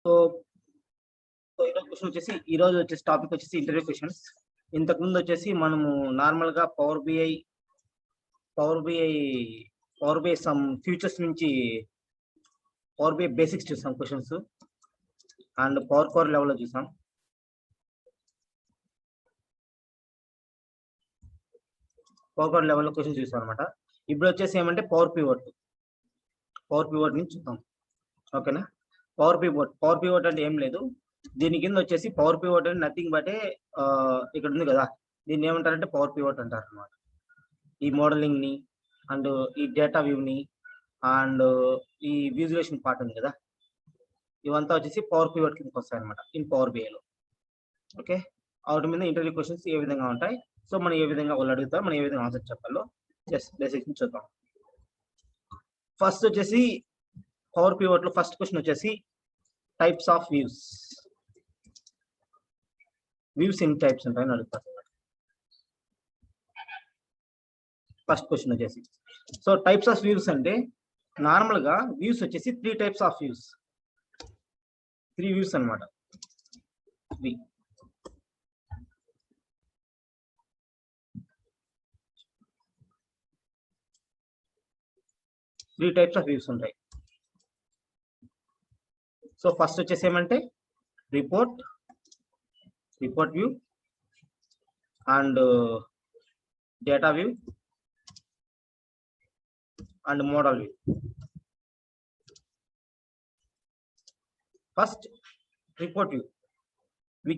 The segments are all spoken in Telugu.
సో ఈరోజు క్వశ్చన్ వచ్చేసి టాపిక్ వచ్చేసి ఇంటర్వ్యూ క్వశ్చన్స్. ఇంతకు ముందు వచ్చేసి మనము నార్మల్ గా పవర్ బిఐ సమ్ ఫ్యూచర్స్ నుంచి పవర్ బిఐ బేసిక్స్ చూసాం క్వశ్చన్స్, అండ్ పవర్ కోర్ లెవెల్లో చూసాం. పవర్ కోర్ లెవెల్లో క్వశ్చన్ చూసాం అనమాట. ఇప్పుడు వచ్చేసి ఏమంటే పవర్ పివట్ నుంచి చూద్దాం. ఓకేనా. పవర్ పివట్ అంటే ఏం లేదు, దీని కింద వచ్చేసి పవర్ పివట్ అంటే నథింగ్ బట్ ఇక్కడ ఉంది కదా, దీన్ని ఏమంటారంటే పవర్ పివట్ అంటారు అనమాట. ఈ మోడలింగ్ ని అండ్ ఈ డేటా వ్యూ ని అండ్ ఈ విజువలేషన్ పార్ట్ ఉంది కదా, ఇవంతా వచ్చేసి పవర్ పివట్ కిందకి వస్తాయి అనమాట ఇన్ పవర్ బిఐలో. ఓకే, వాటి మీద ఇంటర్వ్యూ క్వశ్చన్స్ ఏ విధంగా ఉంటాయి, సో మనం ఏ విధంగా వాళ్ళు అడుగుతారు, మనం ఏ విధంగా ఆన్సర్ చెప్పాలో జస్ట్ బేసిక్స్ చూద్దాం. ఫస్ట్ వచ్చేసి పవర్ పివట్ లో ఫస్ట్ క్వశ్చన్ వచ్చేసి టైప్స్ ఆఫ్ వ్యూస్ ఎన్ని టైప్స్ ఉంటాయని అడుగుతారు. ఫస్ట్ క్వశ్చన్ వచ్చేసి, సో టైప్స్ ఆఫ్ వ్యూస్ అంటే నార్మల్ గా వ్యూస్ వచ్చేసి 3 టైప్స్ ఆఫ్ వ్యూస్, 3 వ్యూస్ అనమాట. 3 టైప్స్ ఆఫ్ వ్యూస్ ఉంటాయి. సో ఫస్ట్ వచ్చేసి ఏమంటే report view and data view and model view. First, report view. We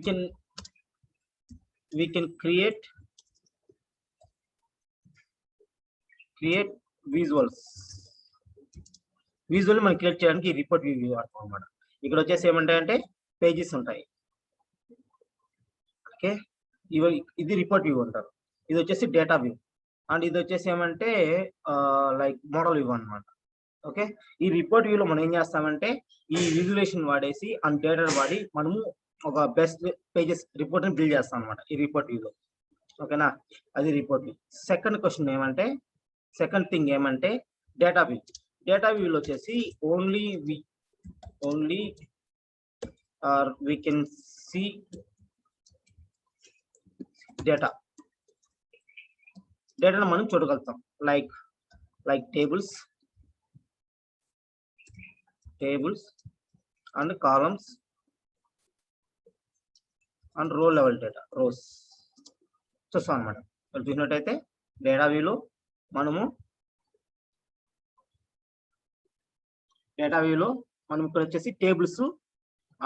can create visuals. Visual మనం క్రియేట్ చేయడానికి రిపోర్ట్ వ్యూ వాడతాం అన్నమాట. ఇక్కడ వచ్చేసి ఏమంటాయంటే పేజెస్ ఉంటాయి. ఓకే, ఇది రిపోర్ట్ వ్యూ అంటారు. ఇది వచ్చేసి డేటా వ్యూ అండ్ ఇది వచ్చేసి ఏమంటే లైక్ మోడల్ వ్యూ అనమాట. ఓకే, ఈ రిపోర్ట్ వ్యూలో మనం ఏం చేస్తామంటే ఈ విజువలేషన్ వాడేసి అండ్ డేటా వాడి మనము ఒక బెస్ట్ పేజెస్ రిపోర్ట్ ని బిల్డ్ చేస్తాం అనమాట ఈ రిపోర్ట్ వ్యూలో. ఓకేనా, అది రిపోర్ట్ వ్యూ. సెకండ్ థింగ్ ఏమంటే డేటా వ్యూలో వచ్చేసి ఓన్లీ we can see డేటాను మనం చూడగలుగుతాం. Like tables and columns and row level rows చూస్తాం అనమాట. చూసినట్టయితే డేటా వ్యూలో మనం ఇక్కడ వచ్చేసి టేబుల్స్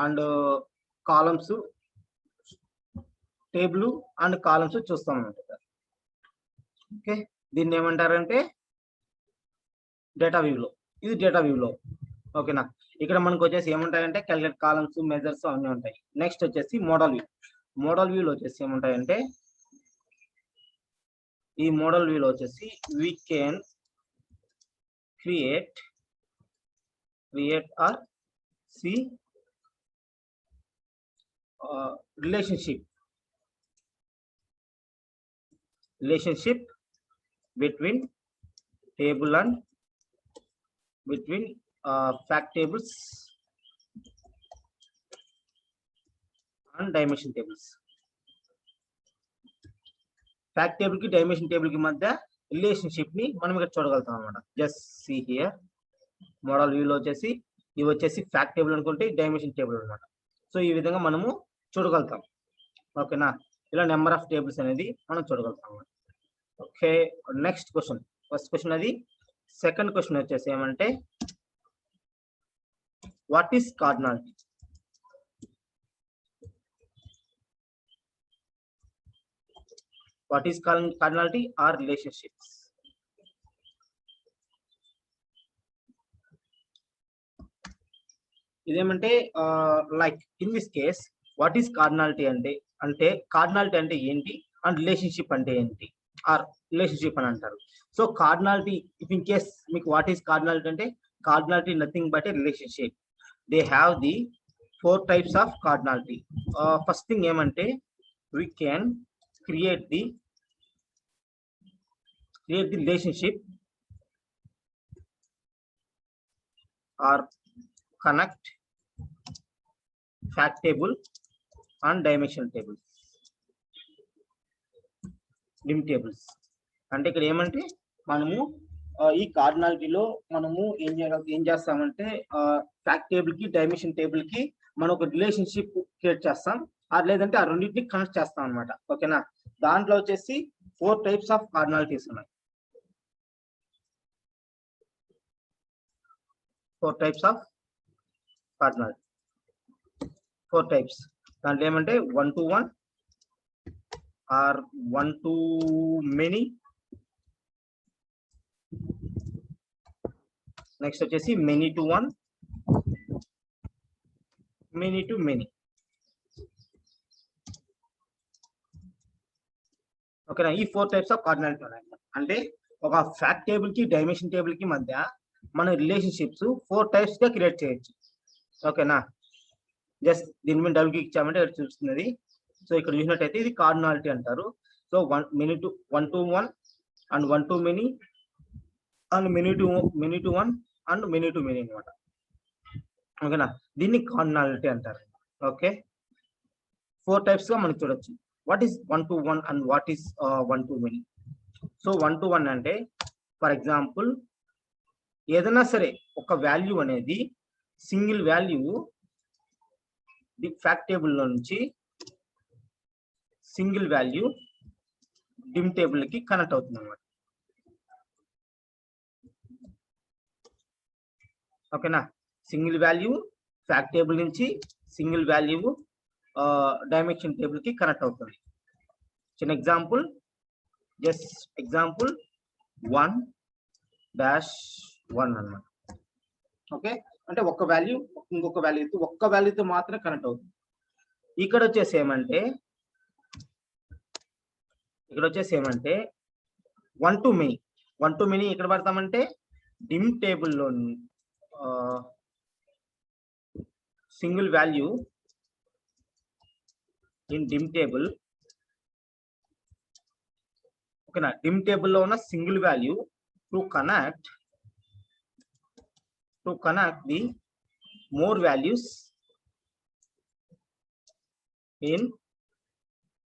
అండ్ కాలమ్స్ చూస్తాం అనమాట. ఓకే, దీన్ని ఏమంటారంటే డేటా వ్యూలో, ఇది డేటా వ్యూలో. ఓకేనా, ఇక్కడ మనకు వచ్చేసి ఏముంటాయంటే క్యాలిక్యులేట్ కాలమ్స్, మెజర్స్ అన్నీ ఉంటాయి. నెక్స్ట్ వచ్చేసి మోడల్ వ్యూలో వచ్చేసి ఏముంటాయంటే ఈ మోడల్ వ్యూలో వచ్చేసి we can create or see relationship between table and between fact tables and dimension tables. Fact table కి డైమెన్షన్ టేబుల్ కి మధ్య రిలేషన్షిప్ ని మనం ఇక్కడ చూడగలుగుతాం అనమాట. జస్ట్ సీ హియర్, మోడల్ వ్యూలో వచ్చేసి ఇవి వచ్చేసి ఫ్యాక్ట్ టేబుల్ అనుకుంటే డైమెన్షన్ టేబుల్ అనమాట. సో ఈ విధంగా మనము చూడగలుగుతాం. ఓకేనా, ఇలా నెంబర్ ఆఫ్ టేబుల్స్ అనేది మనం చూడగలుగుతాం. Okay, next question, first question అది. సెకండ్ క్వశ్చన్ వచ్చేసి ఏమంటే what is cardinality? What is cardinality or relationships? ఇదేమంటే like in this case what is cardinality అంటే కార్డినాలిటీ అంటే ఏంటి అండ్ రిలేషన్షిప్ అంటే ఏంటి ఆర్ రిలేషన్షిప్ అని అంటారు. So cardinality, if in case మీకు వాట్ ఈస్ కార్డినాలిటీ అంటే cardinality nothing but A relationship. They have the 4 types of cardinality. First thing ఏమంటే we can create the relationship or connect fact table and dimension table, dim tables. అంటే ఇక్కడ ఏమంటే మనము ఈ కార్డినాలిటీలో మనము ఏం చేస్తామంటే ఫ్యాక్ట్ టేబుల్ కి డైమెన్షన్ టేబుల్ కి మనం ఒక రిలేషన్షిప్ క్రియేట్ చేస్తాం, లేదంటే ఆ రెండింటిని కనెక్ట్ చేస్తాం అనమాట. ఓకేనా, దాంట్లో వచ్చేసి 4 టైప్స్ ఆఫ్ కార్డినాలిటీస్ ఉన్నాయి. 4 టైప్స్ ఆఫ్ కార్డినాలిటీ, 4 టైప్స్. దాంట్లో ఏమంటే 1 to 1 or 1 to many, next వచ్చేసి many to 1, many to many. ఓకేనా, ఈ 4 టైప్స్ ఆఫ్ కార్డినాలిటీ ఉన్నాయి. అంటే ఒక ఫ్యాక్ట్ టేబుల్ కి డైమెన్షన్ టేబుల్ కి మధ్య మన రిలేషన్షిప్స్ 4 టైప్స్ గా క్రియేట్ చేయొచ్చు. ఓకేనా, జస్ట్ దీని మీద డబుల్ క్లిక్ ఇచ్చామంటే ఇక్కడ చూస్తున్నది. సో ఇక్కడ చూసినట్టయితే ఇది కార్డినాలిటీ అంటారు. So 1 to 1 and 1 to many and many to 1 and many to many అనమాట. ఓకేనా, దీన్ని కార్డినాలిటీ అంటారు. ఓకే, 4 టైప్స్ గా మనం చూడొచ్చు. What is 1 to 1 and what is 1 to many? So 1 to 1 అంటే ఫర్ ఎగ్జాంపుల్ ఏదైనా సరే ఒక వాల్యూ అనేది single value the fact table లో నుంచి సింగిల్ వాల్యూ డిమ్ టేబుల్ కి కనెక్ట్ అవుతుంది అన్నమాట. ఓకేనా, సింగిల్ వాల్యూ ఫ్యాక్ట్ టేబుల్ నుంచి సింగిల్ వాల్యూ డైమెన్షన్ టేబుల్ కి కనెక్ట్ అవుతుంది. చిన్న ఎగ్జాంపుల్, జస్ట్ ఎగ్జాంపుల్ 1-1 అన్నమాట. ఓకే, అంటే ఒక్క వాల్యూ ఇంకొక వాల్యూతో ఒక్క వాల్యూతో మాత్రమే కనెక్ట్ అవుతుంది. ఇక్కడ వచ్చేసి ఏమంటే 1 to many. 1 to many ఎక్కడ పడతామంటే డిమ్ టేబుల్లో single value in dim table. ఓకేనా, డిమ్ టేబుల్లో ఉన్న single value to connect the more values in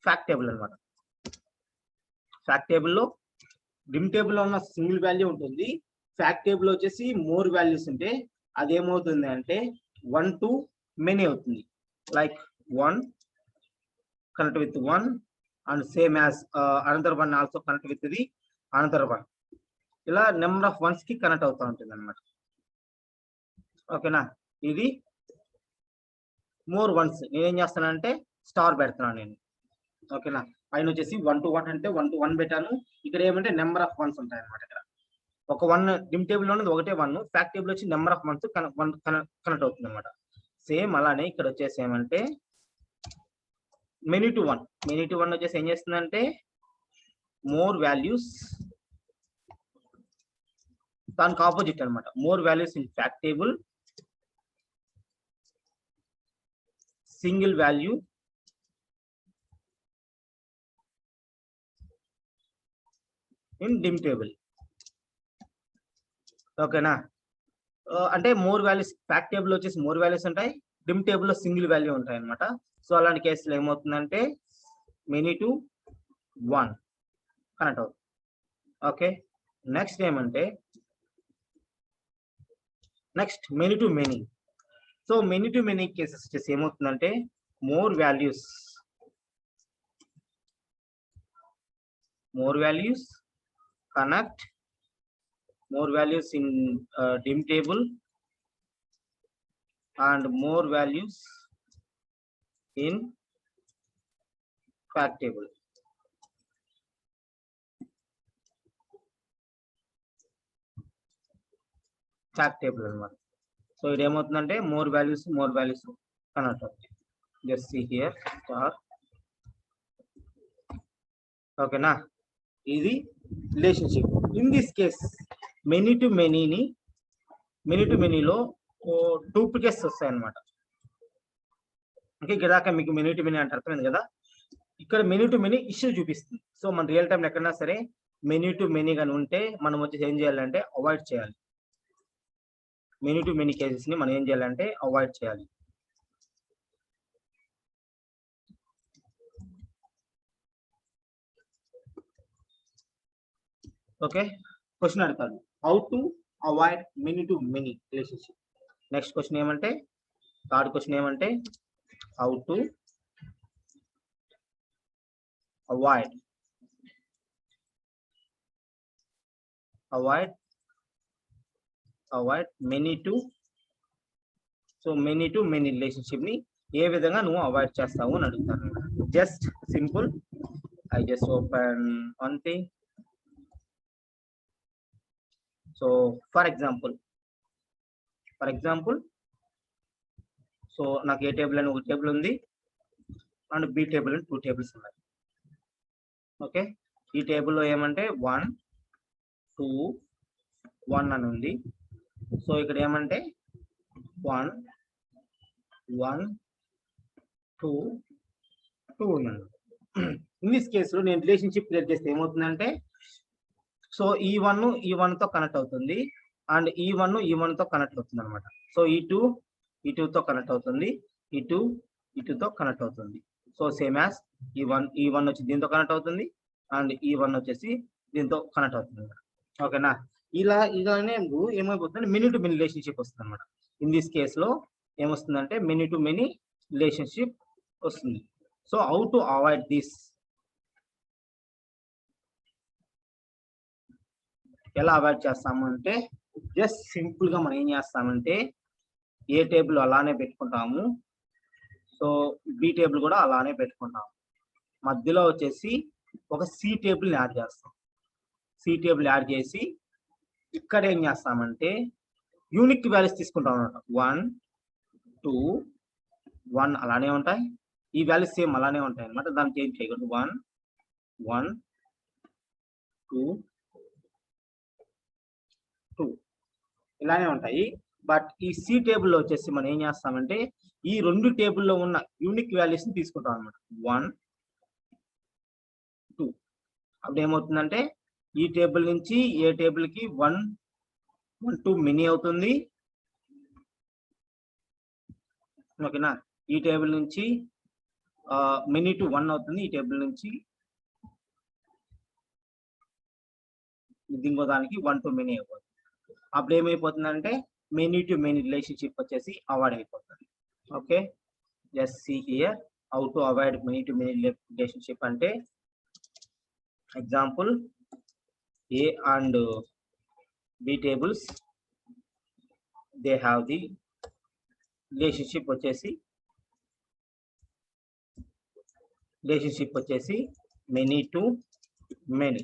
fact table అన్నమాట. ఫ్యాక్ట్ టేబుల్లో డిమ్ టేబుల్లో ఉన్న సింగిల్ వాల్యూ ఉంటుంది, ఫ్యాక్ట్ టేబుల్ వచ్చేసి మోర్ వాల్యూస్ ఉంటే అదేమవుతుంది అంటే 1 to many అవుతుంది. Like 1 connect with 1 and same as another one also connect with the another one. ఇలా నెంబర్ ఆఫ్ వన్స్ కి కనెక్ట్ అవుతూ ఉంటుంది అనమాట. ఓకేనా, ఇది మోర్ వన్స్. నేనేం చేస్తానంటే స్టార్ పెడుతున్నాను నేను. ఓకేనా, పైన వచ్చేసి 1 to 1 అంటే 1 to 1 పెట్టాను. ఇక్కడ ఏమంటే నెంబర్ ఆఫ్ వన్స్ ఉంటాయి అనమాట. ఇక్కడ ఒక 1 డిమ్ టేబుల్ లో ఉన్నది ఒకటే 1, ఫ్యాక్ట్ టేబుల్ వచ్చి నెంబర్ ఆఫ్ వన్స్ కనెక్ట్ అవుతుంది అనమాట. సేమ్ అలానే ఇక్కడ వచ్చేసి ఏమంటే many to 1. many to 1 వచ్చేసి ఏం చేస్తుందంటే మోర్ వాల్యూస్, దానికి ఆపోజిట్ అనమాట. More values in fact table, single value in dim table. ఓకేనా, అంటే మోర్ వాల్యూస్ ఫ్యాక్ట్ టేబుల్ వచ్చేసి మోర్ వాల్యూస్ ఉంటాయి, డిమ్ టేబుల్ లో సింగిల్ వాల్యూ ఉంటాయి అనమాట. సో అలాంటి కేసులో ఏమవుతుందంటే many to 1 కనెక్ట్ అవుతుంది. ఓకే, నెక్స్ట్ ఏమంటే many to many. So many to many cases వచ్చేసి ఏమవుతుందంటే more values connect more values in dim table and more values in fact table. Fact table అన్నమాట. సో ఇది ఏమవుతుందంటే మోర్ వాల్యూస్ కనెక్ట్ అవుతాయి. Just see here star. ఓకేనా, ఇది relationship. In this case many to many లో డూప్లికేట్స్ వస్తాయి అన్నమాట. ఓకే, గదాక మీకు many to many అంటే అర్థమైంది కదా. ఇక్కడ many to many ఇష్యూ చూపిస్తుంది. సో మన రియల్ టైం ఎక్కడైనా సరే many to many గాని ఉంటే మనం వచ్చి ఏం చేయాలంటే అవాయిడ్ చేయాలి. many to many కేసెస్ ని మనం ఏం చేయాలంటే అవాయిడ్ చేయాలి. ఓకే, క్వశ్చన్ అడుగుతాను, how to avoid many to many relationship. Next question ఏమంటే, థర్డ్ క్వశ్చన్ ఏమంటే, how to avoid many to, so many to many relationship ని ఏ విధంగా నువ్వు అవాయిడ్ చేస్తావు అని అడుగుతాను. Just simple, I just open one thing. So for example so నాకు ఏ టేబుల్ అని ఒక టేబుల్ ఉంది అండ్ బి టేబుల్ అని 2 టేబుల్స్ ఉన్నాయి. ఓకే, ఈ టేబుల్లో ఏమంటే 1 2 1 అని ఉంది. సో ఇక్కడ ఏమంటే 1 1 2 2 ఉన్నాను. ఇన్ దిస్ కేసులో నేను రిలేషన్షిప్ క్రియేట్ చేస్తే ఏమవుతుందంటే, సో ఈ 1 తో కనెక్ట్ అవుతుంది అండ్ ఈ 1 తో కనెక్ట్ అవుతుంది అనమాట. సో ఈ 2 తో కనెక్ట్ అవుతుంది, ఈ 2 తో కనెక్ట్ అవుతుంది. సో సేమ్ యాజ్ ఈ 1 వచ్చి దీంతో కనెక్ట్ అవుతుంది అండ్ ఈ 1 వచ్చేసి దీంతో కనెక్ట్ అవుతుంది. ఓకేనా, ఇలానే ఏమైపోతుంది, మెనీ టు మెనీ రిలేషన్షిప్ వస్తుంది అనమాట. ఇన్ దిస్ కేసులో ఏమొస్తుందంటే మెనీ టు మెనీ రిలేషన్షిప్ వస్తుంది. So how to avoid this, ఎలా అవాయిడ్ చేస్తాము అంటే, జస్ట్ సింపుల్ గా మనం ఏం చేస్తామంటే, ఏ టేబుల్ అలానే పెట్టుకుంటాము, సో బి టేబుల్ కూడా అలానే పెట్టుకుంటాము. మధ్యలో వచ్చేసి ఒక సి టేబుల్ యాడ్ చేస్తాం. సి టేబుల్ యాడ్ చేసి ఇక్కడ ఏం చేస్తామంటే యూనిక్ వాల్యూస్ తీసుకుంటాం అనమాట. 1 2 1 అలానే ఉంటాయి, ఈ వాల్యూస్ సేమ్ అలానే ఉంటాయి అనమాట. దానికి ఏం చేయకూడదు, 1 1 2 2 ఇలానే ఉంటాయి. బట్ ఈ సి టేబుల్లో వచ్చేసి మనం ఏం చేస్తామంటే ఈ 2 టేబుల్లో ఉన్న యూనిక్ వాల్యూస్ ని తీసుకుంటాం అనమాట. 1 2 అప్పుడు ఏమవుతుందంటే ఈ టేబుల్ నుంచి ఏ టేబుల్ కి 1 1 2 మినీ అవుతుంది. ఓకేనా, ఈ టేబుల్ నుంచి మినీ టు 1 అవుతుంది, ఈ టేబుల్ నుంచి ఇంకో దానికి 1 2 మినీ అయిపోతుంది. అప్పుడు ఏమైపోతుందంటే మెనీ టు మెనీ రిలేషన్షిప్ వచ్చేసి అవాయిడ్ అయిపోతుంది. Okay, just see here how to avoid many to many relationship అంటే, example A and B tables, they have the relationship వచ్చేసి many to many.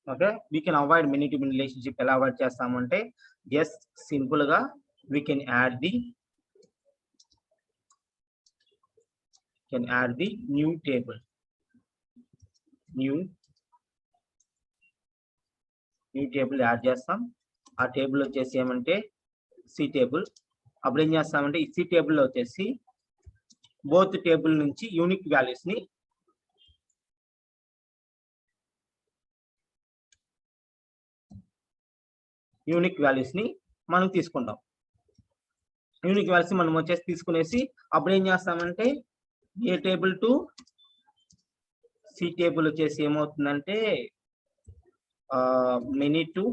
Okay, we can avoid many to many relationship. ఎలా అవాయిడ్ చేస్తామంటే, జస్ట్ సింపుల్ గా we can add the new table. New table add చేస్తాం. ఆ టేబుల్ వచ్చేసి ఏమంటే సి టేబుల్. అప్పుడు ఏం చేస్తామంటే ఈ సి టేబుల్లో వచ్చేసి బోత్ టేబుల్ నుంచి యూనిక్ వాల్యూస్ ని మనం తీసుకుంటాం. యూనిక్ వాల్యూస్ మనం వచ్చేసి తీసుకునేసి అప్పుడు ఏం చేస్తామంటే A table to C table వచ్చేసి ఏమవుతుందంటే మెనీ టు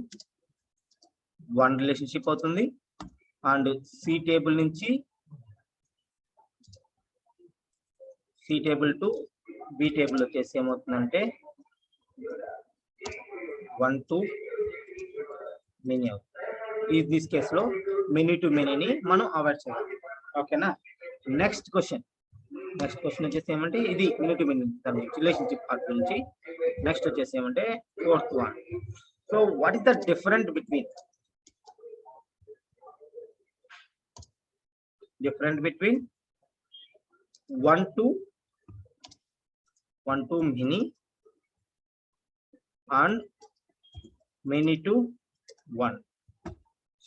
1 రిలేషన్షిప్ అవుతుంది అండ్ సి టేబుల్ నుంచి C table to B table వచ్చేసి ఏమవుతుందంటే 1 2 మెనీ అవుతుంది. ఈ దిస్ కేసులో మెనీ టు మెనీని మనం అవాయిడ్ చేయాలి. ఓకేనా, నెక్స్ట్ క్వశ్చన్ వచ్చేసి ఏమంటే ఇది many to many relationship part నుంచి. నెక్స్ట్ వచ్చేసి ఏమంటే fourth one. So what is the different between 1 to many and many to 1.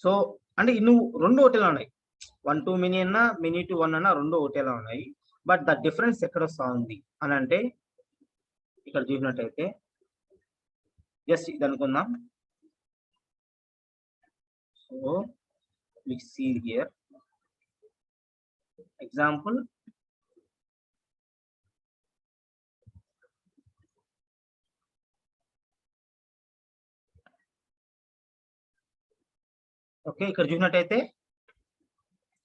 So అంటే నువ్వు రెండు ఒకటేలా ఉన్నాయి, 1 to many అన్నా many to 1 అన్నా రెండు ఒకటేలా ఉన్నాయి. బట్ ద డిఫరెన్స్ ఎక్కడ వస్తా ఉంది అని అంటే, ఇక్కడ చూసినట్టయితే జస్ట్ ఇది అనుకుందాం. So we see here example okay, ఇక్కడ చూసినట్టయితే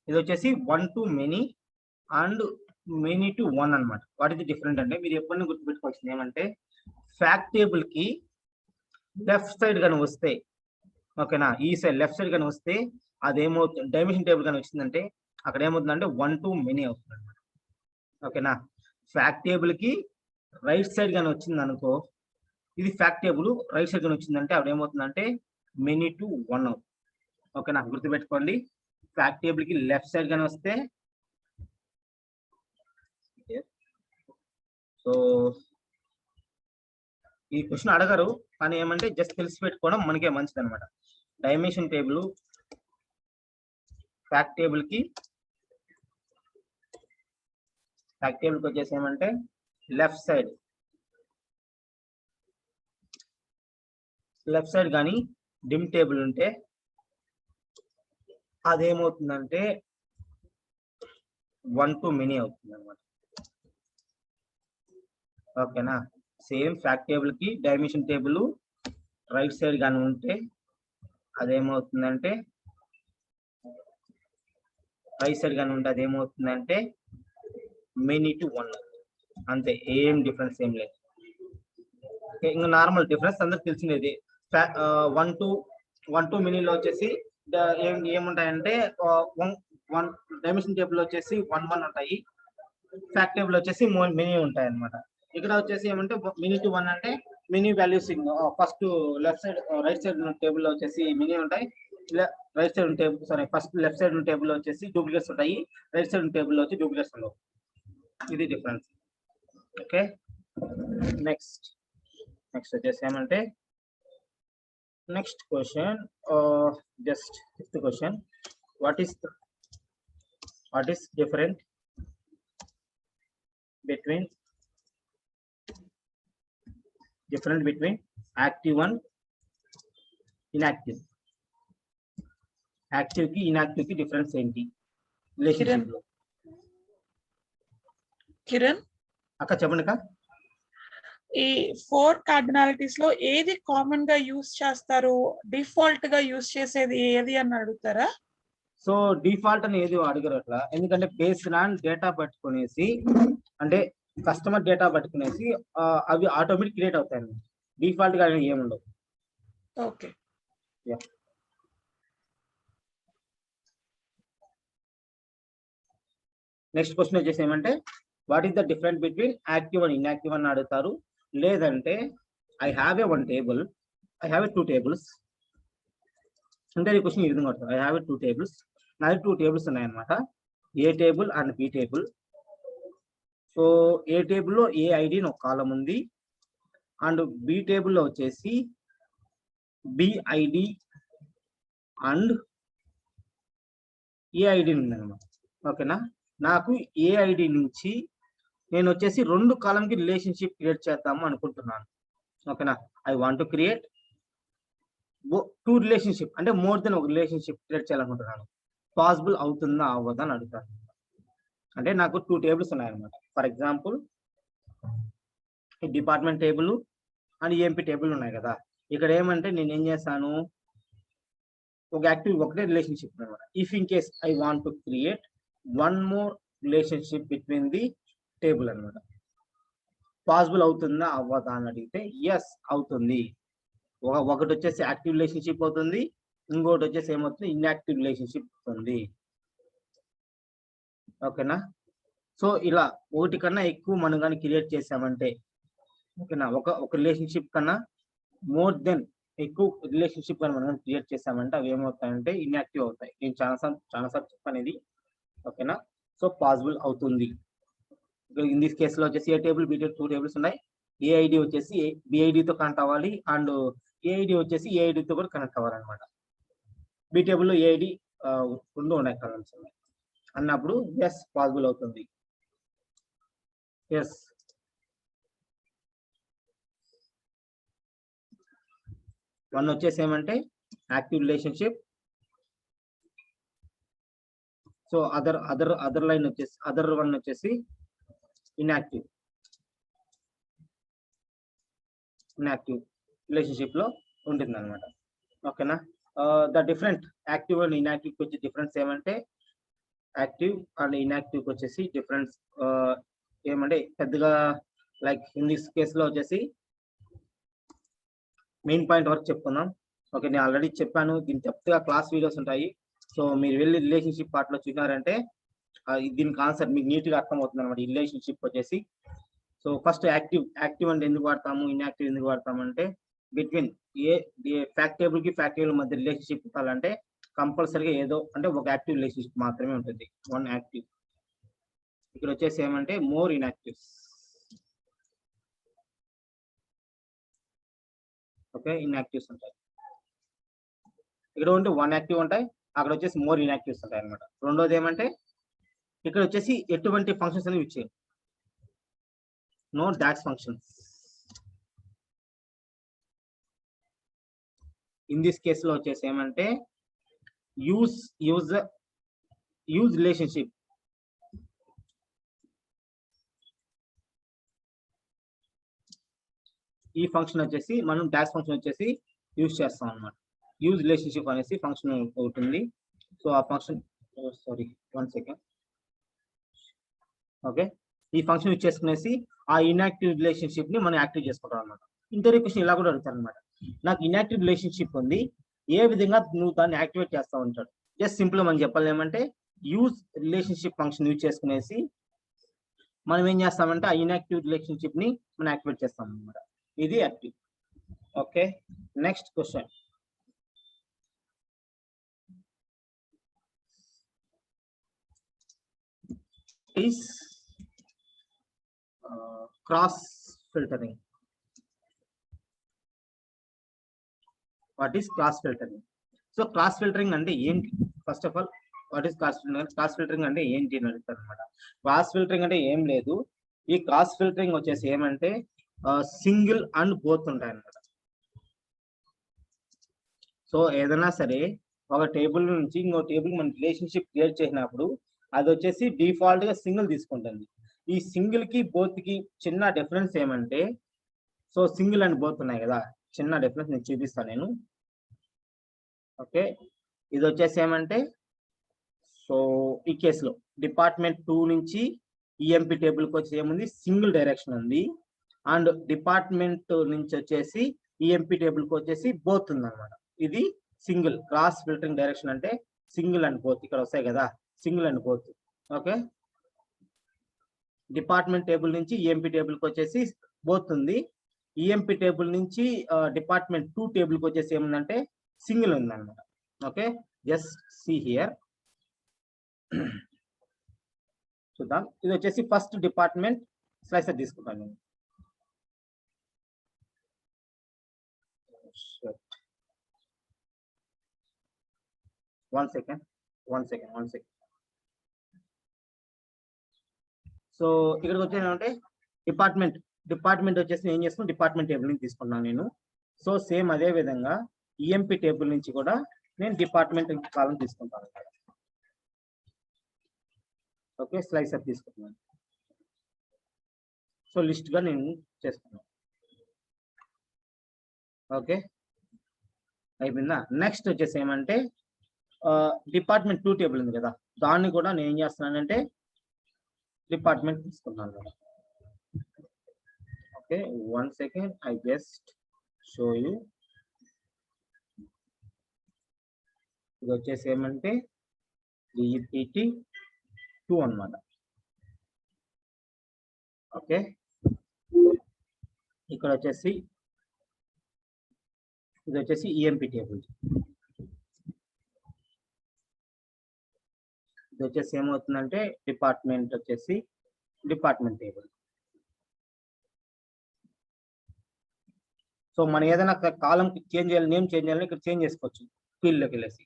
ఇది వచ్చేసి 1 to many and many to 1 అనమాట. వాట్ ఇస్ డిఫరెంట్ అంటే మీరు ఎప్పుడైనా గుర్తుపెట్టుకోవాల్సింది ఏమంటే ఫ్యాక్ట్ టేబుల్ కి లెఫ్ట్ సైడ్ కానీ వస్తే, ఓకేనా, ఈ సైడ్ లెఫ్ట్ సైడ్ కానీ వస్తే అదేమవుతుంది, డైమెన్షన్ టేబుల్ కానీ వచ్చిందంటే అక్కడ ఏమవుతుందంటే 1 to many అవుతుంది అనమాట. ఓకేనా, ఫ్యాక్ట్ టేబుల్ కి రైట్ సైడ్ కానీ వచ్చింది అనుకో, ఇది ఫ్యాక్ట్ టేబుల్ రైట్ సైడ్ కానీ వచ్చిందంటే అప్పుడు ఏమవుతుందంటే many to 1 అవుతుంది. ఓకేనా, గుర్తుపెట్టుకోండి. ఫ్యాక్ట్ టేబుల్ కి లెఫ్ట్ సైడ్ కానీ వస్తే, సో ఈ క్వశ్చన్ అడగరు కానీ ఏమంటే జస్ట్ తెలిసి పెట్టుకోవడం మనకే మంచిది అనమాట. డైమెన్షన్ టేబుల్ ఫ్యాక్ట్ టేబుల్ కి వచ్చేసి ఏమంటే లెఫ్ట్ సైడ్ కానీ డిమ్ టేబుల్ ఉంటే అదేమవుతుందంటే 1 to many అవుతుంది అనమాట. ఓకేనా, సేమ్ ఫ్యాక్ట్ టేబుల్ కి డైమెన్షన్ టేబుల్ రైట్ సైడ్ కానీ ఉంటే అదేమవుతుందంటే many to 1 అంతే, ఏం డిఫరెన్స్ ఏం లేదు. ఇంకా నార్మల్ డిఫరెన్స్ అందరికి తెలిసినది. 1 to many లో వచ్చేసి ఏముంటాయంటే డైమెన్షన్ టేబుల్ వచ్చేసి 1 1 ఉంటాయి, ఫ్యాక్ట్ టేబుల్ వచ్చేసి మెనీ ఉంటాయి అనమాట. ఇక్కడ వచ్చేసి ఏమంటే మినీ టు 1 అంటే mini values first right side table వచ్చేసి మినీ ఉంటాయి, right side table first left side table వచ్చేసి డూప్లికేట్స్ ఉంటాయి, రైట్ సైడ్ టేబుల్ వచ్చి డూప్లికేట్స్ ఉండవు. ఇది డిఫరెన్స్. ఓకే, నెక్స్ట్ వచ్చేసి ఏమంటే next question, just fifth question. What is different between active and inactive? Active కి ఇన్యాక్టివ్ కి డిఫరెన్స్ ఏంటి రిలేషన్షిప్ లో? కిరణ్ అక్క చెప్పండి అక్క. ఈ 4 కార్డినాలిటీస్ లో ఏది కామన్ గా యూస్ చేస్తారు, డిఫాల్ట్ గా యూస్ చేసేది ఏది అని అడుగుతారా? సో డిఫాల్ట్ అని ఏది అడగరు అట్లా, ఎందుకంటే బేస్ ఆన్ డేటా పట్టుకునేసి, అంటే కస్టమర్ డేటా పట్టుకునేసి అవి ఆటోమేటిక్ క్రియేట్ అవుతాయి. డిఫాల్ట్ గా ఏముండవు. ఓకే, నెక్స్ట్ క్వశ్చన్ వచ్చేసి ఏమంటే what is the difference between active and inactive అని అడుగుతారు. లేదంటే I have a 1 table, I have a 2 tables అంటే ఈ క్వశ్చన్ ఈ విధంగా అవుతుంది. ఐ హ్యావ్ ఏ 2 tables, నాది 2 tables ఉన్నాయన్నమాట, A table and B table. So A టేబుల్లో ఏ ఐడి ఒక కాలం ఉంది అండ్ బి టేబుల్లో వచ్చేసి బిఐడి అండ్ ఏ ఐడి ఉంది అనమాట. ఓకేనా, నాకు ఏ ఐడి నుంచి నేను వచ్చేసి 2 కాలం కి రిలేషన్షిప్ క్రియేట్ చేద్దాము అనుకుంటున్నాను. ఓకేనా, I want to create 2 relationship, అంటే మోర్ దెన్ ఒక రిలేషన్షిప్ క్రియేట్ చేయాలనుకుంటున్నాను. పాసిబుల్ అవుతుందా అవ్వదా అని అడుగుతాను. అంటే నాకు 2 tables ఉన్నాయన్నమాట. For example department table and MP table ఉన్నాయి కదా. ఇక్కడ ఏమంటే నేను ఏం చేస్తాను, ఒక యాక్టివ్ ఒకటే రిలేషన్షిప్ అనమాట. If in case I want to create 1 more relationship between the table అనమాట. పాసిబుల్ అవుతుందా అవ్వదా అని అడిగితే ఎస్ అవుతుంది. ఒకటి వచ్చేసి యాక్టివ్ రిలేషన్షిప్ అవుతుంది, ఇంకోటి వచ్చేసి ఏమవుతుంది ఇన్యాక్టివ్ రిలేషన్షిప్ అవుతుంది. ఓకేనా, సో ఇలా ఒకటి కన్నా ఎక్కువ మనం కానీ క్రియేట్ చేసామంటే, ఓకేనా, ఒక రిలేషన్షిప్ కన్నా మోర్ దెన్ ఎక్కువ రిలేషన్షిప్ కానీ మనం క్రియేట్ చేసామంటే అవి ఏమవుతాయంటే ఇన్యాక్టివ్ అవుతాయి. నేను చాలాసార్లు చెప్పనేది. ఓకేనా, సో పాసిబుల్ అవుతుంది. ఇన్ దిస్ కేసులో వచ్చేసి ఏ టేబుల్ బి టేబుల్ 2 tables ఉన్నాయి. ఏఐడి వచ్చేసి బిఐడితో కనెక్ట్ అవ్వాలి అండ్ ఏఐడి వచ్చేసి ఏఐడితో కూడా కనెక్ట్ అవ్వాలన్నమాట. బి టేబుల్లో ఏఐడి 2 ఉన్నాయి కాలమ్స్ అన్నప్పుడు ఎస్ పాసిబుల్ అవుతుంది. ఎస్, వన్ వచ్చేసి ఏమంటే active relationship. So other line వచ్చేసి అదర్ వన్ వచ్చేసి ఇన్యాక్టివ్ రిలేషన్షిప్ లో ఉంటుంది అనమాట. ఓకేనా, the different active and inactive వచ్చే డిఫరెన్స్ ఏమంటే యాక్టివ్ అండ్ ఇన్యాక్టివ్ వచ్చేసి డిఫరెన్స్ ఏమంటే పెద్దగా లైక్ ఇన్ దిస్ కేసులో వచ్చేసి మెయిన్ పాయింట్ వరకు చెప్పుకుందాం. ఓకే, నేను ఆల్రెడీ చెప్పాను, దీని డెప్త్గా క్లాస్ వీడియోస్ ఉంటాయి. సో మీరు వెళ్ళి రిలేషన్షిప్ పార్ట్లో చూసినారంటే దీనికి ఆన్సర్ మీకు నీట్గా అర్థమవుతుంది అనమాట. రిలేషన్షిప్ వచ్చేసి సో ఫస్ట్ యాక్టివ్ అంటే ఎందుకు వాడతాము, ఇన్యాక్టివ్ ఎందుకు వాడతాము అంటే బిట్వీన్ ఫ్యాక్ట్ టేబుల్ కి ఫ్యాక్ట్ టేబుల్ మధ్య రిలేషన్షిప్ ఉండాలంటే కంపల్సరీగా ఏదో అంటే ఒక యాక్టివ్ రిలేషన్షిప్ మాత్రమే ఉంటుంది, వన్ యాక్టివ్. ఇక్కడ వచ్చేసి ఏమంటే మోర్ ఇన్యాక్టివ్స్. ఓకే, ఇన్యాక్టివ్స్ ఉంటాయి. ఇక్కడ ఉంటే వన్ యాక్టివ్ ఉంటాయి, అక్కడ వచ్చేసి మోర్ ఇన్యాక్టివ్స్ ఉంటాయి అనమాట. రెండోది ఏమంటే ఇక్కడ వచ్చేసి ఎటువంటి ఫంక్షన్స్ అనేవి ఇచ్చాయి, no docs functions. In this case లో వచ్చేసి ఏమంటే యూజ్ రిలేషన్షిప్. ఈ ఫంక్షన్ వచ్చేసి మనం డాక్స్ ఫంక్షన్ వచ్చేసి యూజ్ చేస్తాం అనమాట. యూజ్ రిలేషన్షిప్ అనేసి ఫంక్షన్ ఉంటుంది. సో ఆ ఫంక్షన్ సారీ 1 సెకండ్. ఓకే, ఈ ఫంక్షన్ యూజ్ చేసుకునేసి ఆ ఇన్యాక్టివ్ రిలేషన్షిప్ ని మనం యాక్టివ్ చేసుకుంటాం అనమాట. ఇంటర్వ్యూ క్వశ్చన్ ఇలా కూడా అడుగుతారు అనమాట, నాకు ఇన్యాక్టివ్ రిలేషన్షిప్ ఉంది, ఏ విధంగా నువ్వు దాన్ని యాక్టివేట్ చేస్తా ఉంటాడు. జస్ట్ సింపుల్ మనం చెప్పాలి ఏమంటే యూజ్ రిలేషన్షిప్ ఫంక్షన్ యూజ్ చేసుకునేసి మనం ఏం చేస్తామంటే ఆ ఇన్యాక్టివ్ రిలేషన్షిప్ ని మనం యాక్టివేట్ చేస్తాం అనమాట. ఇది active. Okay, next question. is cross filtering. What is cross filtering? So cross filtering అంటే ఏంటి? First of all what is cross filtering? Cross filtering అంటే ఏంటి అని అడుగుతారు అనమాట. క్రాస్ ఫిల్టరింగ్ అంటే ఏం లేదు, ఈ క్రాస్ ఫిల్టరింగ్ వచ్చేసి ఏమంటే సింగిల్ అండ్ బోత్ ఉంటాయి అనమాట. సో ఏదైనా సరే ఒక టేబుల్ నుంచి ఇంకో టేబుల్ మన రిలేషన్షిప్ క్రియేట్ చేసినప్పుడు అది వచ్చేసి డిఫాల్ట్ గా సింగిల్ తీసుకుంటుంది. ఈ సింగిల్ కి బోత్ కి చిన్న డిఫరెన్స్ ఏమంటే, సో సింగిల్ అండ్ బోత్ ఉన్నాయి కదా, చిన్న డిఫరెన్స్ నేను చూపిస్తాను నేను. ఓకే, ఇది వచ్చేసి ఏమంటే సో ఈ కేసులో డిపార్ట్మెంట్ 2 నుంచి ఈఎంపీ టేబుల్ కి వచ్చి ఏముంది, సింగిల్ డైరెక్షన్ ఉంది. అండ్ డిపార్ట్మెంట్ నుంచి వచ్చేసి ఈఎంపీ టేబుల్ కి వచ్చేసి బోత్ ఉంది అనమాట. ఇది సింగిల్ క్రాస్ ఫిల్టరింగ్ డైరెక్షన్ అంటే సింగిల్ అండ్ బోత్ ఇక్కడ వస్తాయి కదా, single and both. Okay, department table నుంచి ఈఎంపీ టేబుల్ కి వచ్చేసి బోత్ ఉంది, ఈఎంపీ టేబుల్ నుంచి డిపార్ట్మెంట్ 2 టేబుల్ కి వచ్చేసి ఏముందంటే సింగిల్ ఉంది అనమాట. Okay, just see here. చూద్దాం, ఇది వచ్చేసి ఫస్ట్ డిపార్ట్మెంట్ స్లైసర్ తీసుకుంటాను నేను. One second. సో ఇక్కడికి వచ్చేది ఏమంటే డిపార్ట్మెంట్ వచ్చేసి ఏం చేస్తున్నాం, డిపార్ట్మెంట్ టేబుల్ నుంచి తీసుకున్నాను నేను. సో సేమ్ అదే విధంగా ఈఎంపీ టేబుల్ నుంచి కూడా నేను డిపార్ట్మెంట్ కాలం తీసుకుంటాను. ఓకే, స్లైసర్ తీసుకుంటున్నాను. సో లిస్ట్ గా నేను చేస్తున్నాను. ఓకే, అయిపోయిందా? నెక్స్ట్ వచ్చేసి ఏమంటే డిపార్ట్మెంట్ 2 టేబుల్ ఉంది కదా, దాన్ని కూడా నేను ఏం చేస్తున్నానంటే డిపార్ట్మెంట్ తీసుకున్నాను కదా. Okay, 1 second, I just show you. ఇది వచ్చేసి ఏమంటే డిఈపిటి 2 అన్నమాట. ఓకే, ఇక్కడ వచ్చేసి ఇది వచ్చేసి ఈఎంపీ టేబుల్. ఇది వచ్చేసి ఏమవుతుందంటే డిపార్ట్మెంట్ వచ్చేసి డిపార్ట్మెంట్ టేబుల్. సో మనం ఏదైనా కాలం చేంజ్ చేయాలి, నేమ్ చేంజ్ చేయాలని ఇక్కడ చేంజ్ చేసుకోవచ్చు ఫీల్డ్ లోకి వెళ్ళేసి,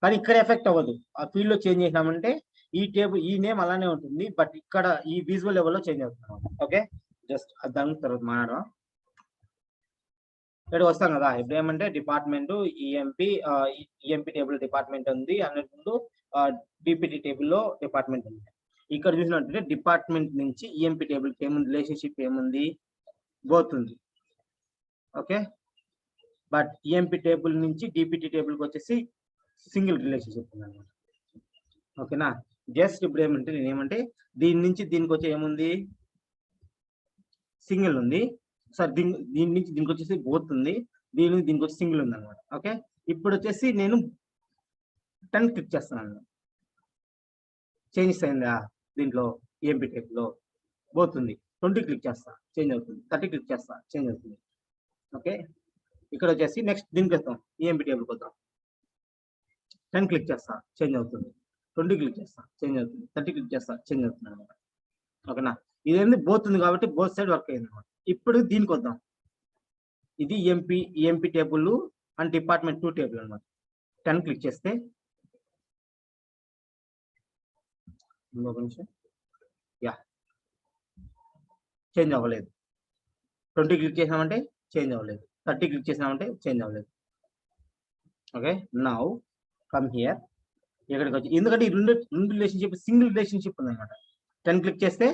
కానీ ఇక్కడ ఎఫెక్ట్ అవ్వదు. ఆ ఫీల్డ్ లో చేంజ్ చేసినామంటే ఈ టేబుల్ ఈ నేమ్ అలానే ఉంటుంది, బట్ ఇక్కడ ఈ విజువల్ లెవెల్లో చేంజ్ అవుతున్నాం. ఓకే, జస్ట్ దాని తర్వాత మాట్లాడదాం. ఇక్కడ వస్తాం కదా, ఇప్పుడు ఏమంటే డిపార్ట్మెంట్ ఈఎంపీ టేబుల్ డిపార్ట్మెంట్ ఉంది, అన్నట్టు డిపిటి టేబుల్లో డిపార్ట్మెంట్ ఉంది. ఇక్కడ చూసినట్టు డిపార్ట్మెంట్ నుంచి ఈఎంపీ టేబుల్ ఏముంది, రిలేషన్షిప్ ఏముంది, బోత్ ఉంది. ఓకే, బట్ ఈఎంపీ టేబుల్ నుంచి డిపిటి టేబుల్కి వచ్చేసి సింగిల్ రిలేషన్షిప్ ఉంది అనమాట. ఓకేనా, జస్ట్ ఇప్పుడు ఏమంటే నేనేమంటే దీని నుంచి దీనికి వచ్చే ఏముంది, సింగిల్ ఉంది. సార్ దీని నుంచి దీనికి వచ్చేసి బోత్ ఉంది, దీనికి వచ్చి సింగిల్ ఉంది అనమాట. ఓకే, ఇప్పుడు వచ్చేసి నేను 10 క్లిక్ చేస్తున్నాను, చేంజ్ అయిందా దీంట్లో ఈఎంపీ టేబుల్లో బోత్ ఉంది. 20 క్లిక్ చేస్తా చేంజ్ అవుతుంది, 30 క్లిక్ చేస్తా చేంజ్ అవుతుంది. ఓకే, ఇక్కడ వచ్చేసి నెక్స్ట్ దీనికి వస్తాం, ఈఎంపీ టేబుల్కి వద్దాం. 10 క్లిక్ చేస్తా చేంజ్ అవుతుంది, 20 క్లిక్ చేస్తా చేంజ్ అవుతుంది, 30 క్లిక్ చేస్తా చేంజ్ అవుతుంది అనమాట. ఓకేనా, ఇదేంది బోత్ ఉంది కాబట్టి బోత్ సైడ్ వర్క్ అయింది అనమాట. ఇప్పుడు దీనికి వద్దాం, ఇది EMP table and department 2 table అనమాట. 10 క్లిక్ చేస్తే ఇంకొక నిమిషం, యా చేంజ్ అవ్వలేదు. 20 క్లిక్ చేసామంటే చేంజ్ అవ్వలేదు, 30 క్లిక్ చేసామంటే చేంజ్ అవ్వలేదు. ఓకే, నౌ కమ్ హియర్, ఇక్కడికి వచ్చి ఎందుకంటే ఈ రెండు రిలేషన్షిప్ సింగిల్ రిలేషన్షిప్ ఉందన్నమాట. 10 క్లిక్ చేస్తే